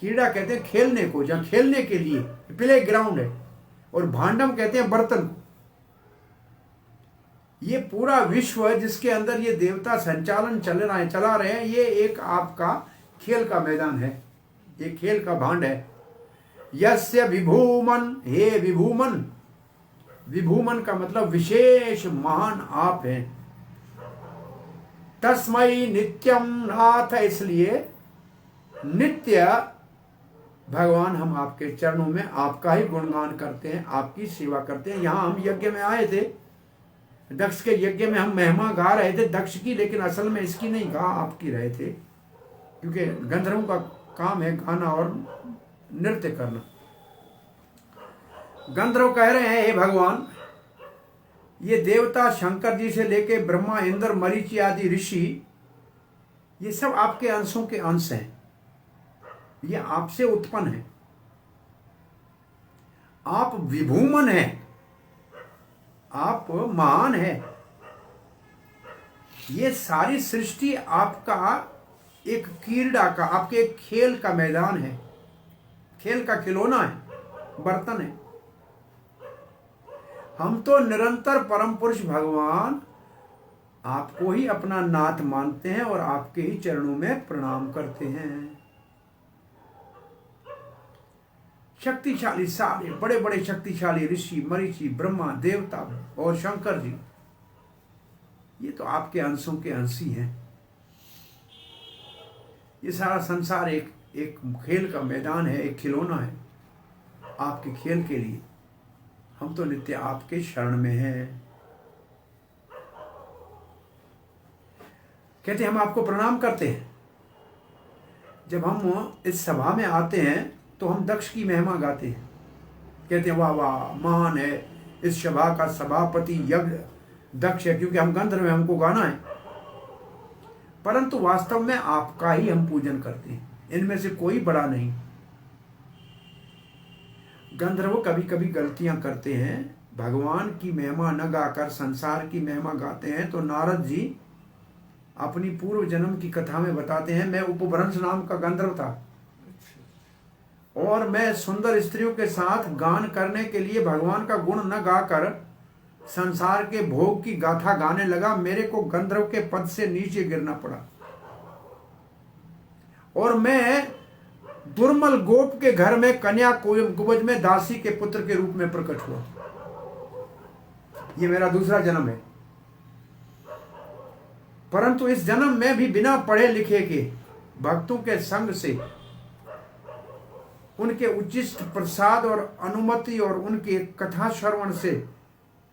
कीड़ा कहते हैं खेलने को, जहां खेलने के लिए प्ले ग्राउंड है, और भांडम कहते हैं बर्तन को। ये पूरा विश्व जिसके अंदर ये देवता संचालन चला रहे हैं, ये एक आपका खेल का मैदान है, ये खेल का भांड है। यस्य विभूमन, हे विभूमन, विभूमन का मतलब विशेष महान आप हैं। तस्मै नित्यम नाथ, इसलिए नित्य भगवान हम आपके चरणों में आपका ही गुणगान करते हैं, आपकी सेवा करते हैं। यहां हम यज्ञ में आए थे, दक्ष के यज्ञ में हम महिमा गा रहे थे दक्ष की, लेकिन असल में इसकी नहीं गा, आपकी रहे थे, क्योंकि गंधर्वों का काम है गाना और नृत्य करना। गंधर्व कह रहे हैं, हे भगवान, ये देवता शंकर जी से लेके ब्रह्मा इंद्र मरीचि आदि ऋषि, ये सब आपके अंशों के अंश हैं, ये आपसे उत्पन्न है। आप विभूमन हैं, आप महान हैं। ये सारी सृष्टि आपका एक क्रीड़ा का, आपके एक खेल का मैदान है, खेल का खिलौना है, बर्तन है। हम तो निरंतर परम पुरुष भगवान आपको ही अपना नाथ मानते हैं और आपके ही चरणों में प्रणाम करते हैं। शक्तिशाली, सारे बड़े बड़े शक्तिशाली ऋषि, मरीचि, ब्रह्मा, देवता और शंकर जी, ये तो आपके अंशों के अंश ही हैं। ये सारा संसार एक खेल का मैदान है, एक खिलौना है आपके खेल के लिए। हम तो नित्य आपके शरण में हैं। कहते हम आपको प्रणाम करते हैं। जब हम इस सभा में आते हैं तो हम दक्ष की महिमा गाते हैं, कहते हैं वाह वाह महान है, इस सभा का सभापति यज्ञ दक्ष है, क्योंकि हम गंधर्व में हमको गाना है। परंतु वास्तव में आपका ही हम पूजन करते हैं, इनमें से कोई बड़ा नहीं। गंधर्व कभी कभी गलतियां करते हैं, भगवान की महिमा न गाकर संसार की महिमा गाते हैं। तो नारद जी अपनी पूर्व जन्म की कथा में बताते हैं, मैं उपभ्रंश नाम का गंधर्व था और मैं सुंदर स्त्रियों के साथ गान करने के लिए भगवान का गुण न गाकर संसार के भोग की गाथा गाने लगा। मेरे को गंधर्व के पद से नीचे गिरना पड़ा और मैं दुर्मल गोप के घर में कन्या कुब्ज में दासी के पुत्र के रूप में प्रकट हुआ। ये मेरा दूसरा जन्म है। परंतु इस जन्म में भी बिना पढ़े लिखे के भक्तों के संग से, उनके उचिष्ट प्रसाद और अनुमति और उनके कथा श्रवण से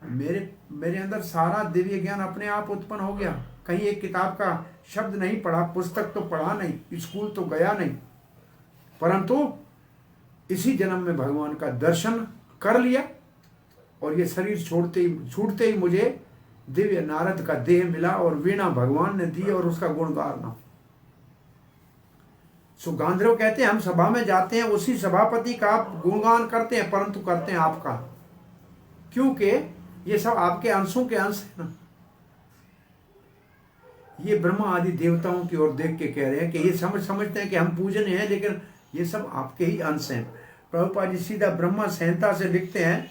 मेरे अंदर सारा दिव्य ज्ञान अपने आप उत्पन्न हो गया। कहीं एक किताब का शब्द नहीं पढ़ा, पुस्तक तो पढ़ा नहीं, स्कूल तो गया नहीं, परंतु इसी जन्म में भगवान का दर्शन कर लिया और ये शरीर छूटते ही मुझे दिव्य नारद का देह मिला और वीणा भगवान ने दी और उसका गुण गाना। सो गांधर्व कहते हैं हम सभा में जाते हैं, उसी सभापति का गुणगान करते हैं, परंतु करते हैं आपका, क्योंकि ये सब आपके अंशों के अंश है ना। ये ब्रह्मा आदि देवताओं की ओर देख के कह रहे हैं कि ये समझते हैं कि हम पूजनीय हैं, लेकिन ये सब आपके ही अंश हैं। प्रभुपाद जी सीधा ब्रह्मा संहिता से लिखते हैं,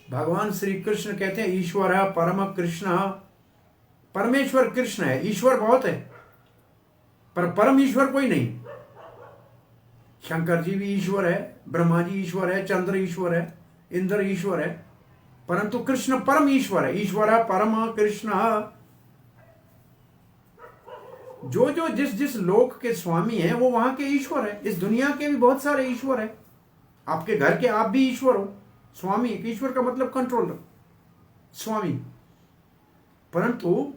भगवान श्री कृष्ण कहते हैं ईश्वर है परम कृष्ण, परमेश्वर कृष्ण है, ईश्वर बहुत है पर परम ईश्वर कोई नहीं। शंकर जी भी ईश्वर है, ब्रह्मा जी ईश्वर है, चंद्र ईश्वर है, इंद्र ईश्वर है, परंतु कृष्ण परम ईश्वर है। ईश्वर है परम कृष्ण, जो जिस लोक के स्वामी हैं वो वहां के ईश्वर है। इस दुनिया के भी बहुत सारे ईश्वर है, आपके घर के आप भी ईश्वर हो। स्वामी, ईश्वर का मतलब कंट्रोलर, स्वामी। परंतु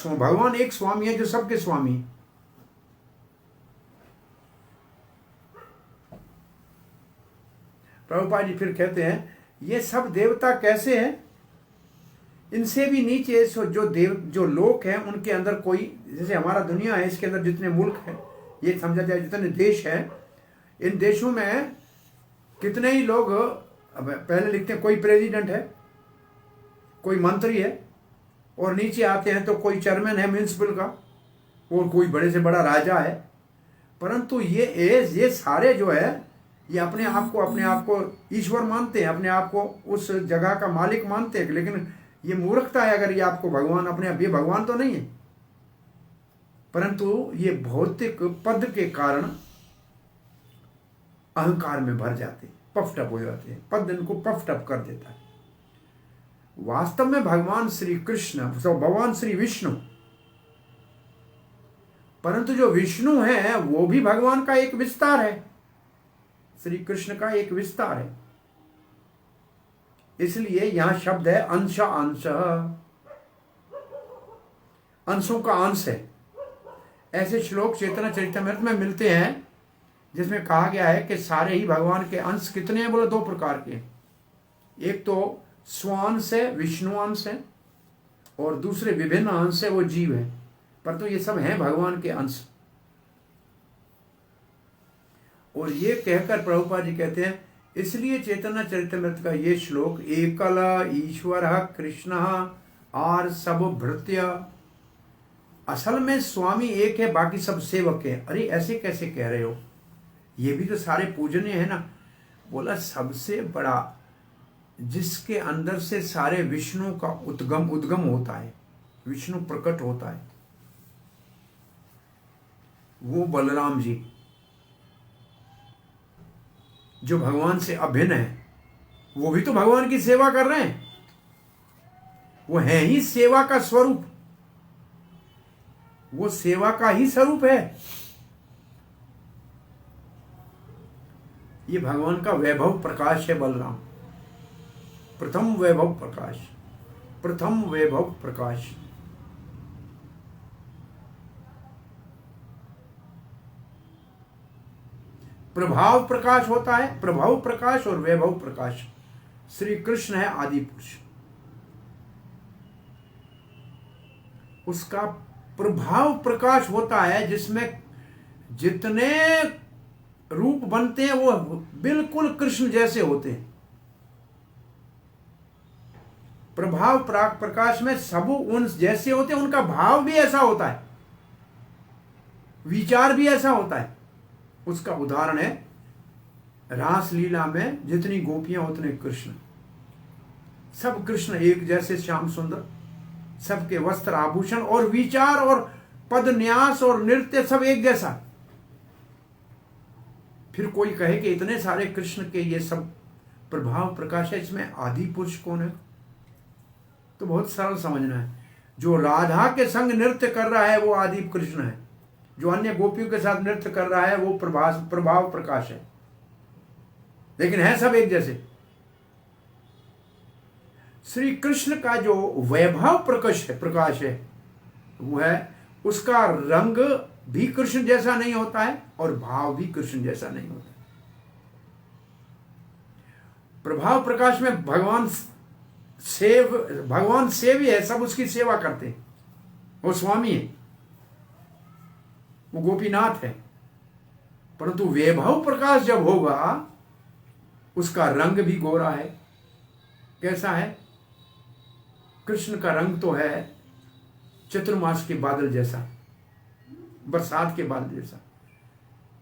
भगवान एक स्वामी है जो सबके स्वामी। प्रभुपाद जी फिर कहते हैं ये सब देवता कैसे हैं, इनसे भी नीचे जो लोक हैं उनके अंदर कोई, जैसे हमारा दुनिया है इसके अंदर जितने मुल्क हैं, ये समझा जाए जितने देश हैं, इन देशों में कितने ही लोग, अब पहले लिखते हैं कोई प्रेसिडेंट है, कोई मंत्री है, और नीचे आते हैं तो कोई चेयरमैन है म्यूनिसिपल का, और कोई बड़े से बड़ा राजा है। परंतु ये सारे जो है ये अपने आप को ईश्वर मानते हैं, अपने आप को उस जगह का मालिक मानते हैं, लेकिन ये मूर्खता है अगर ये आपको भगवान अपने आप, ये भगवान तो नहीं है, परंतु ये भौतिक पद के कारण अहंकार में भर जाते हैं, पफटप हो जाते हैं, पद इनको पफटप कर देता है। वास्तव में भगवान श्री कृष्ण, भगवान श्री विष्णु, परंतु जो विष्णु है वो भी भगवान का एक विस्तार है, श्री कृष्ण का एक विस्तार है। इसलिए यहां शब्द है अंश अंश, अंशों का अंश है। ऐसे श्लोक चैतन्य चरितमृत में मिलते हैं जिसमें कहा गया है कि सारे ही भगवान के अंश कितने हैं, बोले 2 प्रकार के। एक तो स्वांश है, विष्णु अंश है, और दूसरे विभिन्न अंश है, वो जीव है, पर तो ये सब हैं भगवान के अंश। और ये कहकर प्रभुपाद जी कहते हैं इसलिए चैतन्य चरितमृत का ये श्लोक एकल ईश्वर कृष्ण आर सब भृत्य, असल में स्वामी एक है, बाकी सब सेवक है। अरे ऐसे कैसे कह रहे हो, ये भी तो सारे पूजनीय है ना। बोला सबसे बड़ा जिसके अंदर से सारे विष्णु का उद्गम होता है, विष्णु प्रकट होता है, वो बलराम जी जो भगवान से अभिन्न है, वो भी तो भगवान की सेवा कर रहे हैं, वो है ही सेवा का स्वरूप, वो सेवा का ही स्वरूप है। ये भगवान का वैभव प्रकाश है बलराम, प्रथम वैभव प्रकाश, प्रथम वैभव प्रकाश। प्रभाव प्रकाश होता है, प्रभाव प्रकाश और वैभव प्रकाश। श्री कृष्ण है आदि पुरुष, उसका प्रभाव प्रकाश होता है जिसमें जितने रूप बनते हैं वो बिल्कुल कृष्ण जैसे होते हैं। प्रभाव प्रकाश में सब उन जैसे होते हैं, उनका भाव भी ऐसा होता है, विचार भी ऐसा होता है। उसका उदाहरण है रास लीला में जितनी गोपियां उतने कृष्ण, सब कृष्ण एक जैसे श्याम सुंदर, सबके वस्त्र आभूषण और विचार और पद न्यास और नृत्य सब एक जैसा। फिर कोई कहे कि इतने सारे कृष्ण के ये सब प्रभाव प्रकाश है, इसमें आदि पुरुष कौन है? तो बहुत सरल समझना है, जो राधा के संग नृत्य कर रहा है वो आदि कृष्ण है, जो अन्य गोपियों के साथ नृत्य कर रहा है वो प्रभाव प्रकाश है, लेकिन है सब एक जैसे। श्री कृष्ण का जो वैभव प्रकाश है वो है, उसका रंग भी कृष्ण जैसा नहीं होता है और भाव भी कृष्ण जैसा नहीं होता। प्रभाव प्रकाश में भगवान सेवी है, सब उसकी सेवा करते हैं, वो स्वामी है, वो गोपीनाथ है। परंतु वैभव प्रकाश जब होगा उसका रंग भी गोरा है। कैसा है? कृष्ण का रंग तो है चतुर्मास के बादल जैसा, बरसात के बादल जैसा,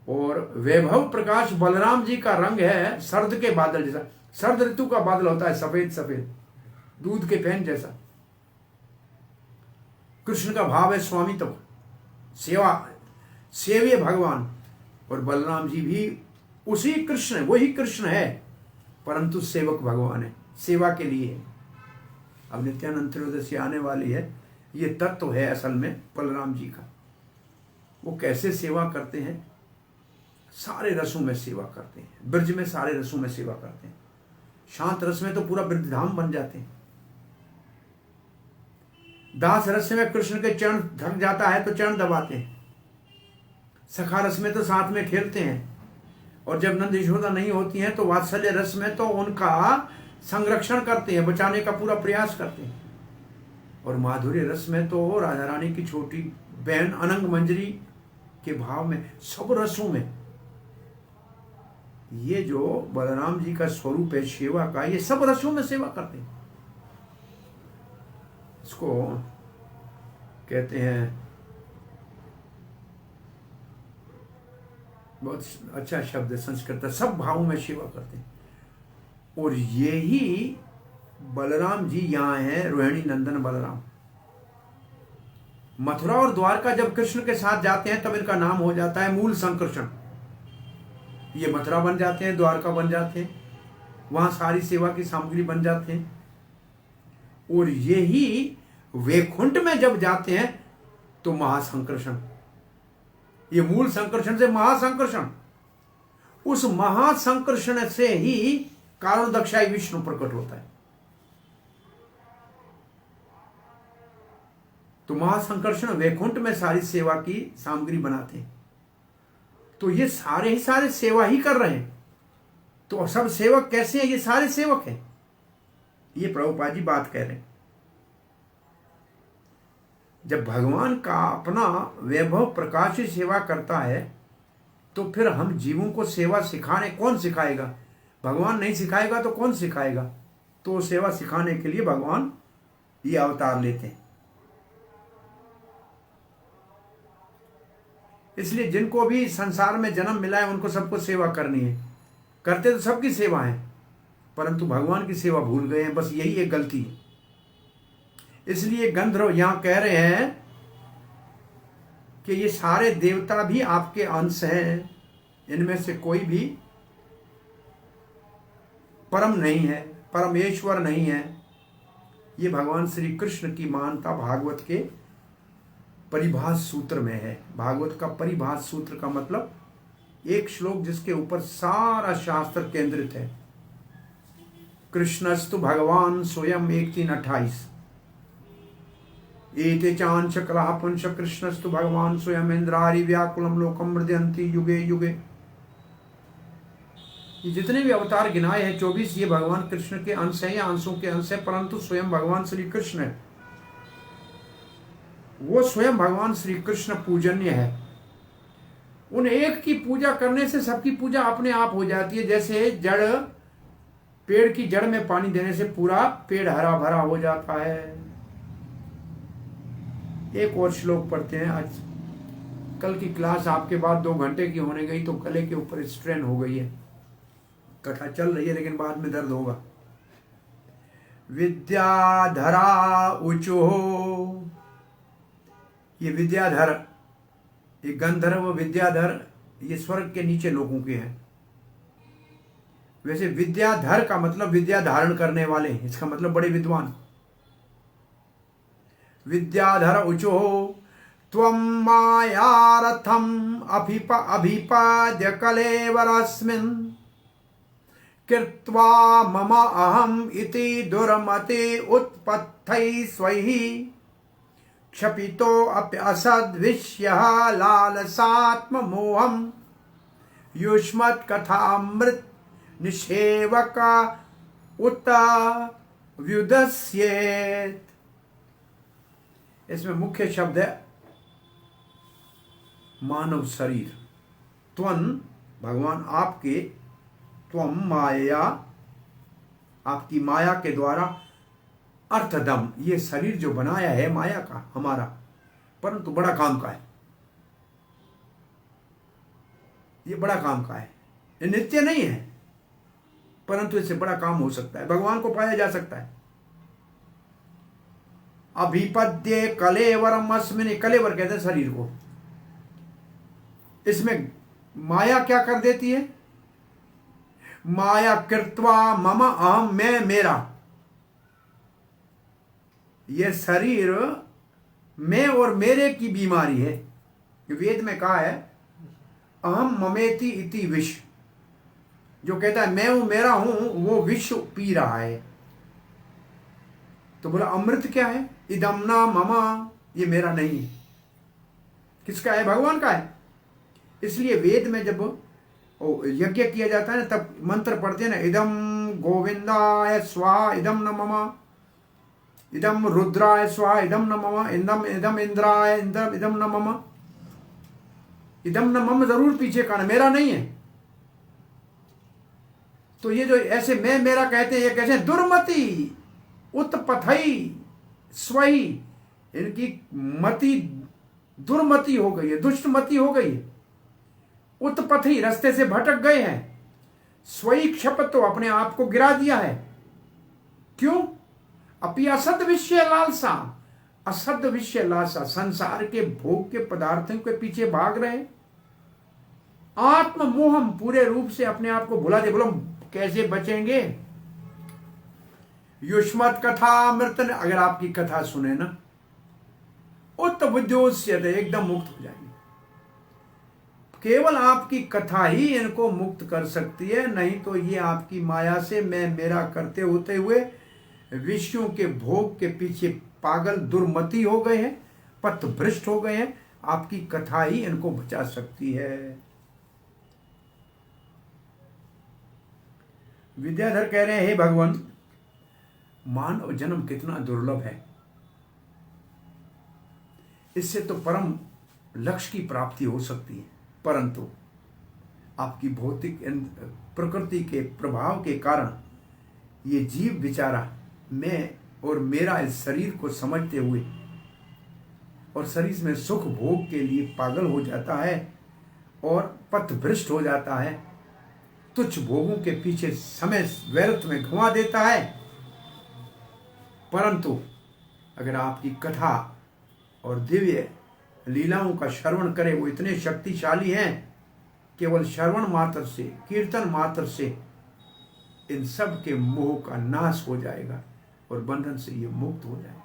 और वैभव प्रकाश बलराम जी का रंग है सर्द के बादल जैसा। सर्द ऋतु का बादल होता है सफेद सफेद, दूध के फैन जैसा। कृष्ण का भाव है स्वामित्व, सेव्य भगवान, और बलराम जी भी उसी कृष्ण है, वही कृष्ण है, परंतु सेवक भगवान है, सेवा के लिए है। अब नित्यानंद त्रयोदशी आने वाली है, ये तत्व है असल में बलराम जी का। वो कैसे सेवा करते हैं? सारे रसों में सेवा करते हैं, ब्रज में सारे रसों में सेवा करते हैं। शांत रस में तो पूरा वृद्धाम बन जाते हैं। दास रस में कृष्ण के चरण थक जाता है तो चरण दबाते हैं। सखा रस में तो साथ में खेलते हैं, और जब नंद यशोदा नहीं होती हैं तो वात्सल्य रस में तो उनका संरक्षण करते हैं, बचाने का पूरा प्रयास करते हैं। और माधुर्य रस में तो राधा रानी की छोटी बहन अनंग मंजरी के भाव में, सब रसों में ये जो बलराम जी का स्वरूप है सेवा का, ये सब रसों में सेवा करते हैं। इसको कहते हैं, बहुत अच्छा शब्द है संस्कृत, सब भावों में सेवा करते हैं। और यही बलराम जी यहाँ हैं, रोहिणी नंदन बलराम। मथुरा और द्वारका जब कृष्ण के साथ जाते हैं तब इनका नाम हो जाता है मूल संकर्षण। ये मथुरा बन जाते हैं, द्वारका बन जाते हैं, वहां सारी सेवा की सामग्री बन जाते हैं। और यही वैकुंठ में जब जाते हैं तो महासंकर्षण, ये मूल संकर्षण से महासंकर्षण, उस महासंकर्षण से ही कारण दक्षाई विष्णु प्रकट होता है। तो महासंकर्षण वैकुंठ में सारी सेवा की सामग्री बनाते हैं। तो ये सारे ही सारे सेवा ही कर रहे हैं। तो सब सेवक कैसे हैं? ये सारे सेवक हैं। ये प्रभुपाद जी बात कह रहे हैं। जब भगवान का अपना वैभव प्रकाश ही सेवा करता है तो फिर हम जीवों को सेवा सिखाने कौन सिखाएगा? भगवान नहीं सिखाएगा तो कौन सिखाएगा? तो सेवा सिखाने के लिए भगवान ये अवतार लेते हैं। इसलिए जिनको भी संसार में जन्म मिला है उनको सबको सेवा करनी है। करते तो सबकी सेवा है, परंतु भगवान की सेवा भूल गए हैं। बस यही एक गलती है। इसलिए गंधर्व यहां कह रहे हैं कि ये सारे देवता भी आपके अंश हैं, इनमें से कोई भी परम नहीं है, परमेश्वर नहीं है। ये भगवान श्री कृष्ण की मानता भागवत के परिभाष सूत्र में है। भागवत का परिभाष सूत्र का मतलब एक श्लोक जिसके ऊपर सारा शास्त्र केंद्रित है। कृष्णस्तु भगवान स्वयं 1:3-28। एते चांश कलह पुंश कृष्णस्तु भगवान स्वयं इंद्रारि व्याकुलम लोकम मृदयंती युगे युगे। ये जितने भी अवतार गिनाए हैं 24, ये भगवान कृष्ण के अंश हैं या अंशों के अंश हैं, परंतु स्वयं भगवान श्री कृष्ण है। वो स्वयं भगवान श्री कृष्ण पूजनीय है। उन एक की पूजा करने से सबकी पूजा अपने आप हो जाती है। जैसे जड़, पेड़ की जड़ में पानी देने से पूरा पेड़ हरा भरा हो जाता है। एक और श्लोक पढ़ते हैं। आज कल की क्लास आपके बाद 2 घंटे की होने गई तो गले के ऊपर स्ट्रेन हो गई है। कथा चल रही है लेकिन बाद में दर्द होगा। विद्याधरा ऊचो, ये विद्याधर, ये गंधर्व विद्याधर, ये स्वर्ग के नीचे लोगों के हैं। वैसे विद्याधर का मतलब विद्या धारण करने वाले, इसका मतलब बड़े विद्वान। विद्याधर उचो त्वं मायारथम अभिपाद्य कलेवरस्मिन् कृत्वा मम अहम इति दुर्मते उत्पत्थै स्वैहि क्षपितो अप्यसद्विष्यः लालसात्म मोहम युष्मत् कथामृत निषेवक उत व्युदस्येत्। इसमें मुख्य शब्द है मानव शरीर। त्वं भगवान आपके, त्वं माया आपकी माया के द्वारा, अर्थदम ये शरीर जो बनाया है माया का हमारा, परंतु बड़ा काम का है। ये बड़ा काम का है, ये नित्य नहीं है, परंतु इससे बड़ा काम हो सकता है, भगवान को पाया जा सकता है। अभिपद्ये कलेवरम अस्मिन्, कलेवर कहते हैं शरीर को। इसमें माया क्या कर देती है? माया कृत्वा मम अहम, मैं मेरा। यह शरीर मैं और मेरे की बीमारी है। वेद में कहा है अहम ममेति इति विष, जो कहता है मैं हूं मेरा हूं, वो विष पी रहा है। तो बोला अमृत क्या है? इदम ना ममा, ये मेरा नहीं है। किसका है? भगवान का है। इसलिए वेद में जब यज्ञ किया जाता है ना, तब मंत्र पढ़ते हैं ना, इदम गोविंदाय स्वाहा इदम न मम, इदम रुद्राय स्वाहा इदम न मम, इदम इदम इंद्राय इदम न मम। इदम न मम जरूर पीछे का, मेरा नहीं है। तो ये जो ऐसे मैं मेरा कहते हैं, ये कैसे दुर्मति उत्पथई स्वही, इनकी मति दुर्मति हो गई है, दुष्टमति हो गई है। उत्पथी, रास्ते से भटक गए हैं। स्वई क्षप, तो अपने आप को गिरा दिया है। क्यों? अपि असद विषय लालसा, असद विषय लालसा, संसार के भोग के पदार्थों के पीछे भाग रहे। आत्म मोहम, पूरे रूप से अपने आप को भुला दे। बोलो कैसे बचेंगे? युष्मत कथा मृतन, अगर आपकी कथा सुने ना, उत्त बुद्धियोस्य, एकदम मुक्त हो जाएंगे। केवल आपकी कथा ही इनको मुक्त कर सकती है, नहीं तो ये आपकी माया से मैं मेरा करते होते हुए विषयों के भोग के पीछे पागल दुर्मति हो गए हैं, पथ भ्रष्ट हो गए हैं। आपकी कथा ही इनको बचा सकती है। विद्याधर कह रहे हैं, हे भगवान, मानव जन्म कितना दुर्लभ है। इससे तो परम लक्ष्य की प्राप्ति हो सकती है, परंतु आपकी भौतिक प्रकृति के प्रभाव के कारण ये जीव बेचारा मैं और मेरा इस शरीर को समझते हुए और शरीर में सुख भोग के लिए पागल हो जाता है और पथ भ्रष्ट हो जाता है, तुच्छ भोगों के पीछे समय व्यर्थ में घुमा देता है। परंतु अगर आपकी कथा और दिव्य लीलाओं का श्रवण करें, वो इतने शक्तिशाली हैं, केवल श्रवण मात्र से, कीर्तन मात्र से इन सब के मोह का नाश हो जाएगा और बंधन से ये मुक्त हो जाएगा।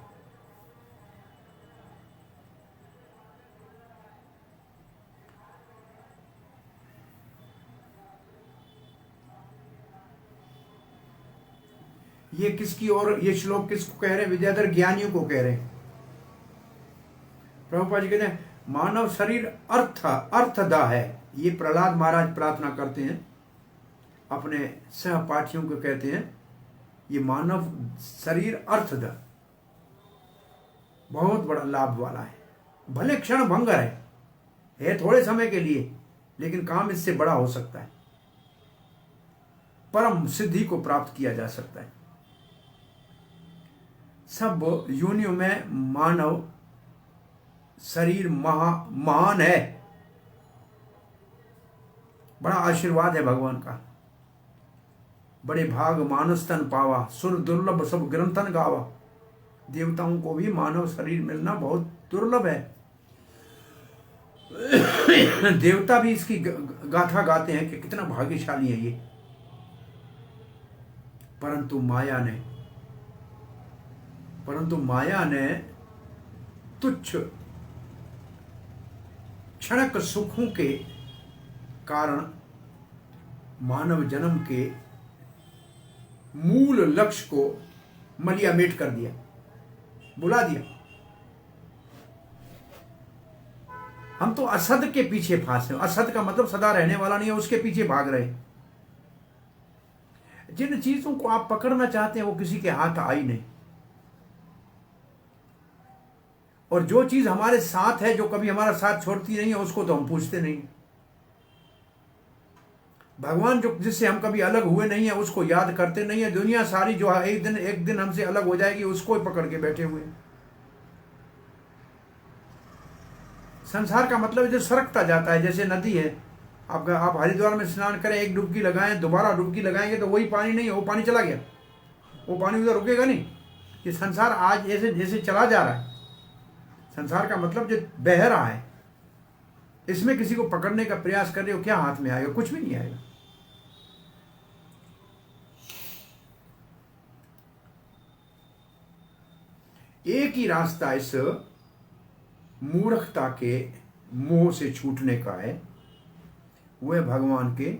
ये किसकी और ये श्लोक किसको कह रहे हैं? विद्याधर ज्ञानियों को कह रहे हैं। प्रभुपाद जी कहते हैं मानव शरीर अर्थदा है। ये प्रहलाद महाराज प्रार्थना करते हैं, अपने सहपाठियों को कहते हैं ये मानव शरीर अर्थदा, बहुत बड़ा लाभ वाला है। भले क्षण भंगर है थोड़े समय के लिए, लेकिन काम इससे बड़ा हो सकता है, परम सिद्धि को प्राप्त किया जा सकता है। सब योनियों में मानव शरीर महान है, बड़ा आशीर्वाद है भगवान का। बड़े भाग मानस तन पावा, सुर दुर्लभ सब ग्रंथन गावा। देवताओं को भी मानव शरीर मिलना बहुत दुर्लभ है। देवता भी इसकी गाथा गाते हैं कि कितना भाग्यशाली है ये। परंतु माया ने तुच्छ क्षणिक सुखों के कारण मानव जन्म के मूल लक्ष्य को मलियामेट कर दिया, बुला दिया। हम तो असद के पीछे फांसे। असद का मतलब सदा रहने वाला नहीं है, उसके पीछे भाग रहे। जिन चीजों को आप पकड़ना चाहते हैं वो किसी के हाथ आई नहीं, और जो चीज हमारे साथ है, जो कभी हमारा साथ छोड़ती नहीं है, उसको तो हम पूछते नहीं। भगवान जो जिससे हम कभी अलग हुए नहीं है उसको याद करते नहीं है। दुनिया सारी जो है एक दिन हमसे अलग हो जाएगी, उसको ही पकड़ के बैठे हुए हैं। संसार का मतलब जो सरकता जाता है, जैसे नदी है। आप हरिद्वार में स्नान करें, एक डुबकी लगाएं, दोबारा डुबकी लगाएंगे तो वही पानी नहीं है, वो पानी चला गया, वो पानी उधर रुकेगा नहीं। ये संसार आज ऐसे जैसे चला जा रहा है। संसार का मतलब जो बह रहा है, इसमें किसी को पकड़ने का प्रयास कर रहे हो, क्या हाथ में आएगा? कुछ भी नहीं आएगा। एक ही रास्ता इस मूर्खता के मोह से छूटने का है, वह भगवान के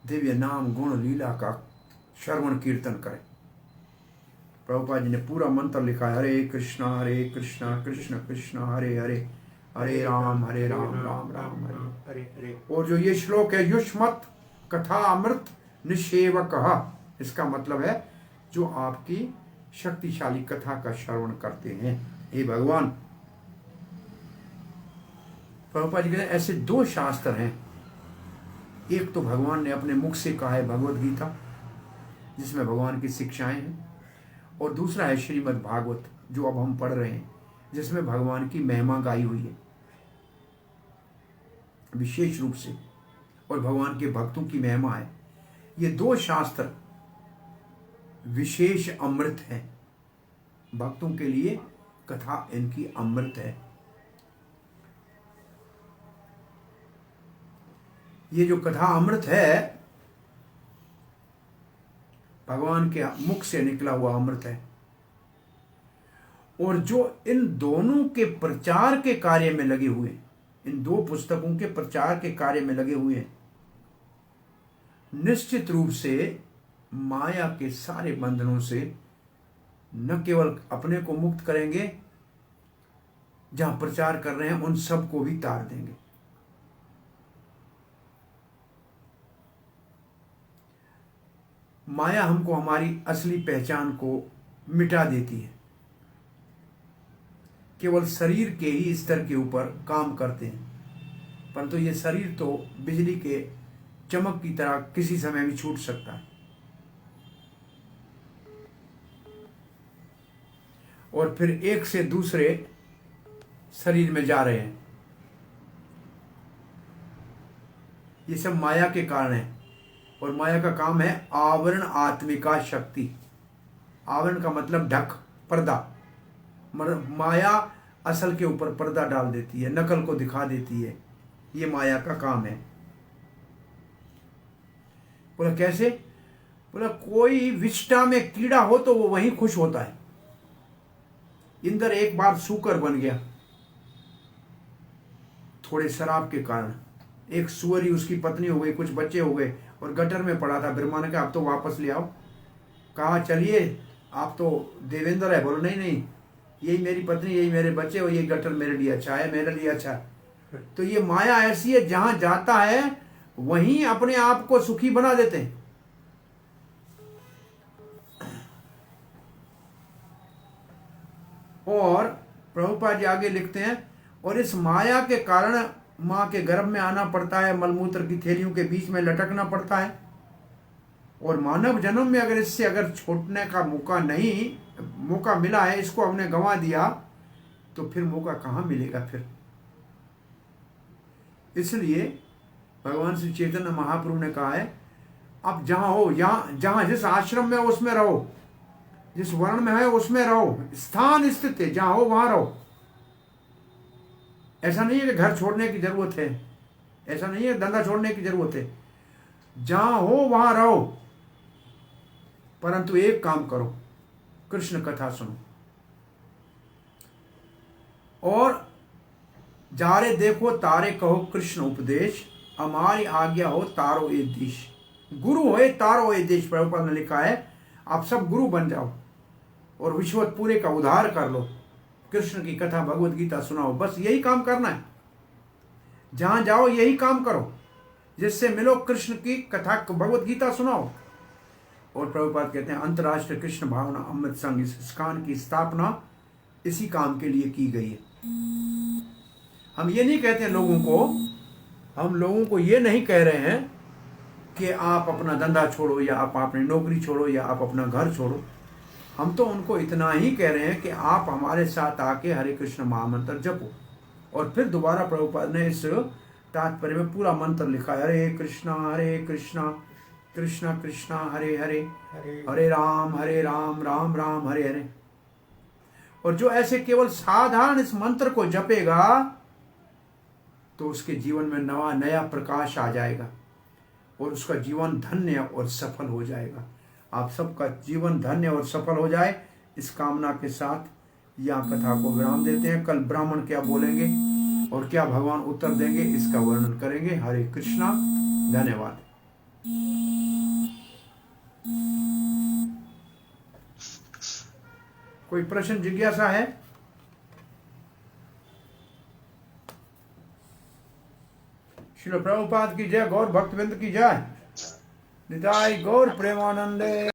दिव्य नाम गुण लीला का श्रवण कीर्तन करें। प्रभुपाद जी ने पूरा मंत्र लिखा है, हरे कृष्णा कृष्ण कृष्ण हरे हरे, हरे राम राम राम हरे। हरे हरे। और जो ये श्लोक है, युष्मत कथा अमृत निषेवक, इसका मतलब है जो आपकी शक्तिशाली कथा का श्रवण करते हैं। हे भगवान, प्रभुपाद जी कहते हैं ऐसे दो शास्त्र हैं। एक तो भगवान ने अपने मुख से कहा है भगवत गीता, जिसमें भगवान की शिक्षाएं हैं, और दूसरा है श्रीमद् भागवत जो अब हम पढ़ रहे हैं, जिसमें भगवान की महिमा गाई हुई है विशेष रूप से, और भगवान के भक्तों की महिमा है। ये दो शास्त्र विशेष अमृत है, भक्तों के लिए कथा इनकी अमृत है। ये जो कथा अमृत है, भगवान के मुख से निकला हुआ अमृत है, और जो इन दोनों के प्रचार के कार्य में लगे हुए, इन दो पुस्तकों के प्रचार के कार्य में लगे हुए हैं, निश्चित रूप से माया के सारे बंधनों से न केवल अपने को मुक्त करेंगे, जहां प्रचार कर रहे हैं उन सब को भी तार देंगे। माया हमको हमारी असली पहचान को मिटा देती है। केवल शरीर के ही स्तर के ऊपर काम करते हैं, परंतु ये शरीर तो बिजली के चमक की तरह किसी समय भी छूट सकता है, और फिर एक से दूसरे शरीर में जा रहे हैं। ये सब माया के कारण है, और माया का काम है आवरण आत्मिका शक्ति। आवरण का मतलब ढक, पर्दा। माया असल के ऊपर पर्दा डाल देती है, नकल को दिखा देती है। ये माया का काम है। बोला कैसे? बोला कोई विष्ठा में कीड़ा हो तो वो वहीं खुश होता है। इंद्र एक बार सूकर बन गया थोड़े शराब के कारण। एक सुअरी उसकी पत्नी हो गई, कुछ बच्चे हो गए, और गटर में पड़ा था। ब्रह्मा ने कहा आप तो वापस ले आओ। कहा चलिए, आप तो देवेंद्र है। बोलो नहीं नहीं, यही मेरी पत्नी, यही मेरे बच्चे, और ये गटर मेरे लिए अच्छा है, मेरे लिए अच्छा है। तो ये माया ऐसी है, जहां जाता है वहीं अपने आप को सुखी बना देते हैं। और प्रभुपाद जी आगे लिखते हैं, और इस माया के कारण मां के गर्भ में आना पड़ता है, मलमूत्र की थैलियों के बीच में लटकना पड़ता है, और मानव जन्म में अगर इससे छूटने का मौका मिला है, इसको हमने गंवा दिया, तो फिर मौका कहां मिलेगा फिर। इसलिए भगवान श्री चैतन्य महाप्रभु ने कहा है, आप जहां हो, जहां जिस आश्रम में हो उसमें रहो, जिस वर्ण में है उसमें रहो, स्थान स्थित है, जहां हो वहां रहो। ऐसा नहीं है कि घर छोड़ने की जरूरत है, ऐसा नहीं है धंधा छोड़ने की जरूरत है। जहां हो वहां रहो, परंतु एक काम करो, कृष्ण कथा सुनो। और जारे देखो तारे कहो कृष्ण उपदेश, हमारी आज्ञा हो तारो ए देश। गुरु होए तारो ए देश, प्रभुपाद ने लिखा है। आप सब गुरु बन जाओ और विश्व पूरे का उद्धार कर लो। कृष्ण की कथा भगवत गीता सुनाओ, बस यही काम करना है। जहां जाओ यही काम करो, जिससे मिलो कृष्ण की कथा भगवत गीता सुनाओ। और प्रभुपाद कहते हैं अंतर्राष्ट्रीय कृष्ण भावना अमृत संघ, इस ISKCON की स्थापना इसी काम के लिए की गई है। हम ये नहीं कहते लोगों को, हम लोगों को ये नहीं कह रहे हैं कि आप अपना धंधा छोड़ो, या आप अपनी नौकरी छोड़ो, या आप अपना घर छोड़ो। हम तो उनको इतना ही कह रहे हैं कि आप हमारे साथ आके हरे कृष्ण महामंत्र जपो। और फिर दोबारा प्रभुपाद ने इस तात्पर्य में पूरा मंत्र लिखा है, हरे कृष्णा कृष्णा कृष्णा हरे हरे, हरे राम राम राम हरे हरे। और जो ऐसे केवल साधारण इस मंत्र को जपेगा, तो उसके जीवन में नया प्रकाश आ जाएगा, और उसका जीवन धन्य और सफल हो जाएगा। आप सबका जीवन धन्य और सफल हो जाए, इस कामना के साथ यहाँ कथा को विराम देते हैं। कल ब्राह्मण क्या बोलेंगे और क्या भगवान उत्तर देंगे, इसका वर्णन करेंगे। हरे कृष्णा, धन्यवाद। कोई प्रश्न जिज्ञासा है? श्रील प्रभुपाद की जय, गौर भक्तवृंद की जय, निताई गौर प्रेमानंदे।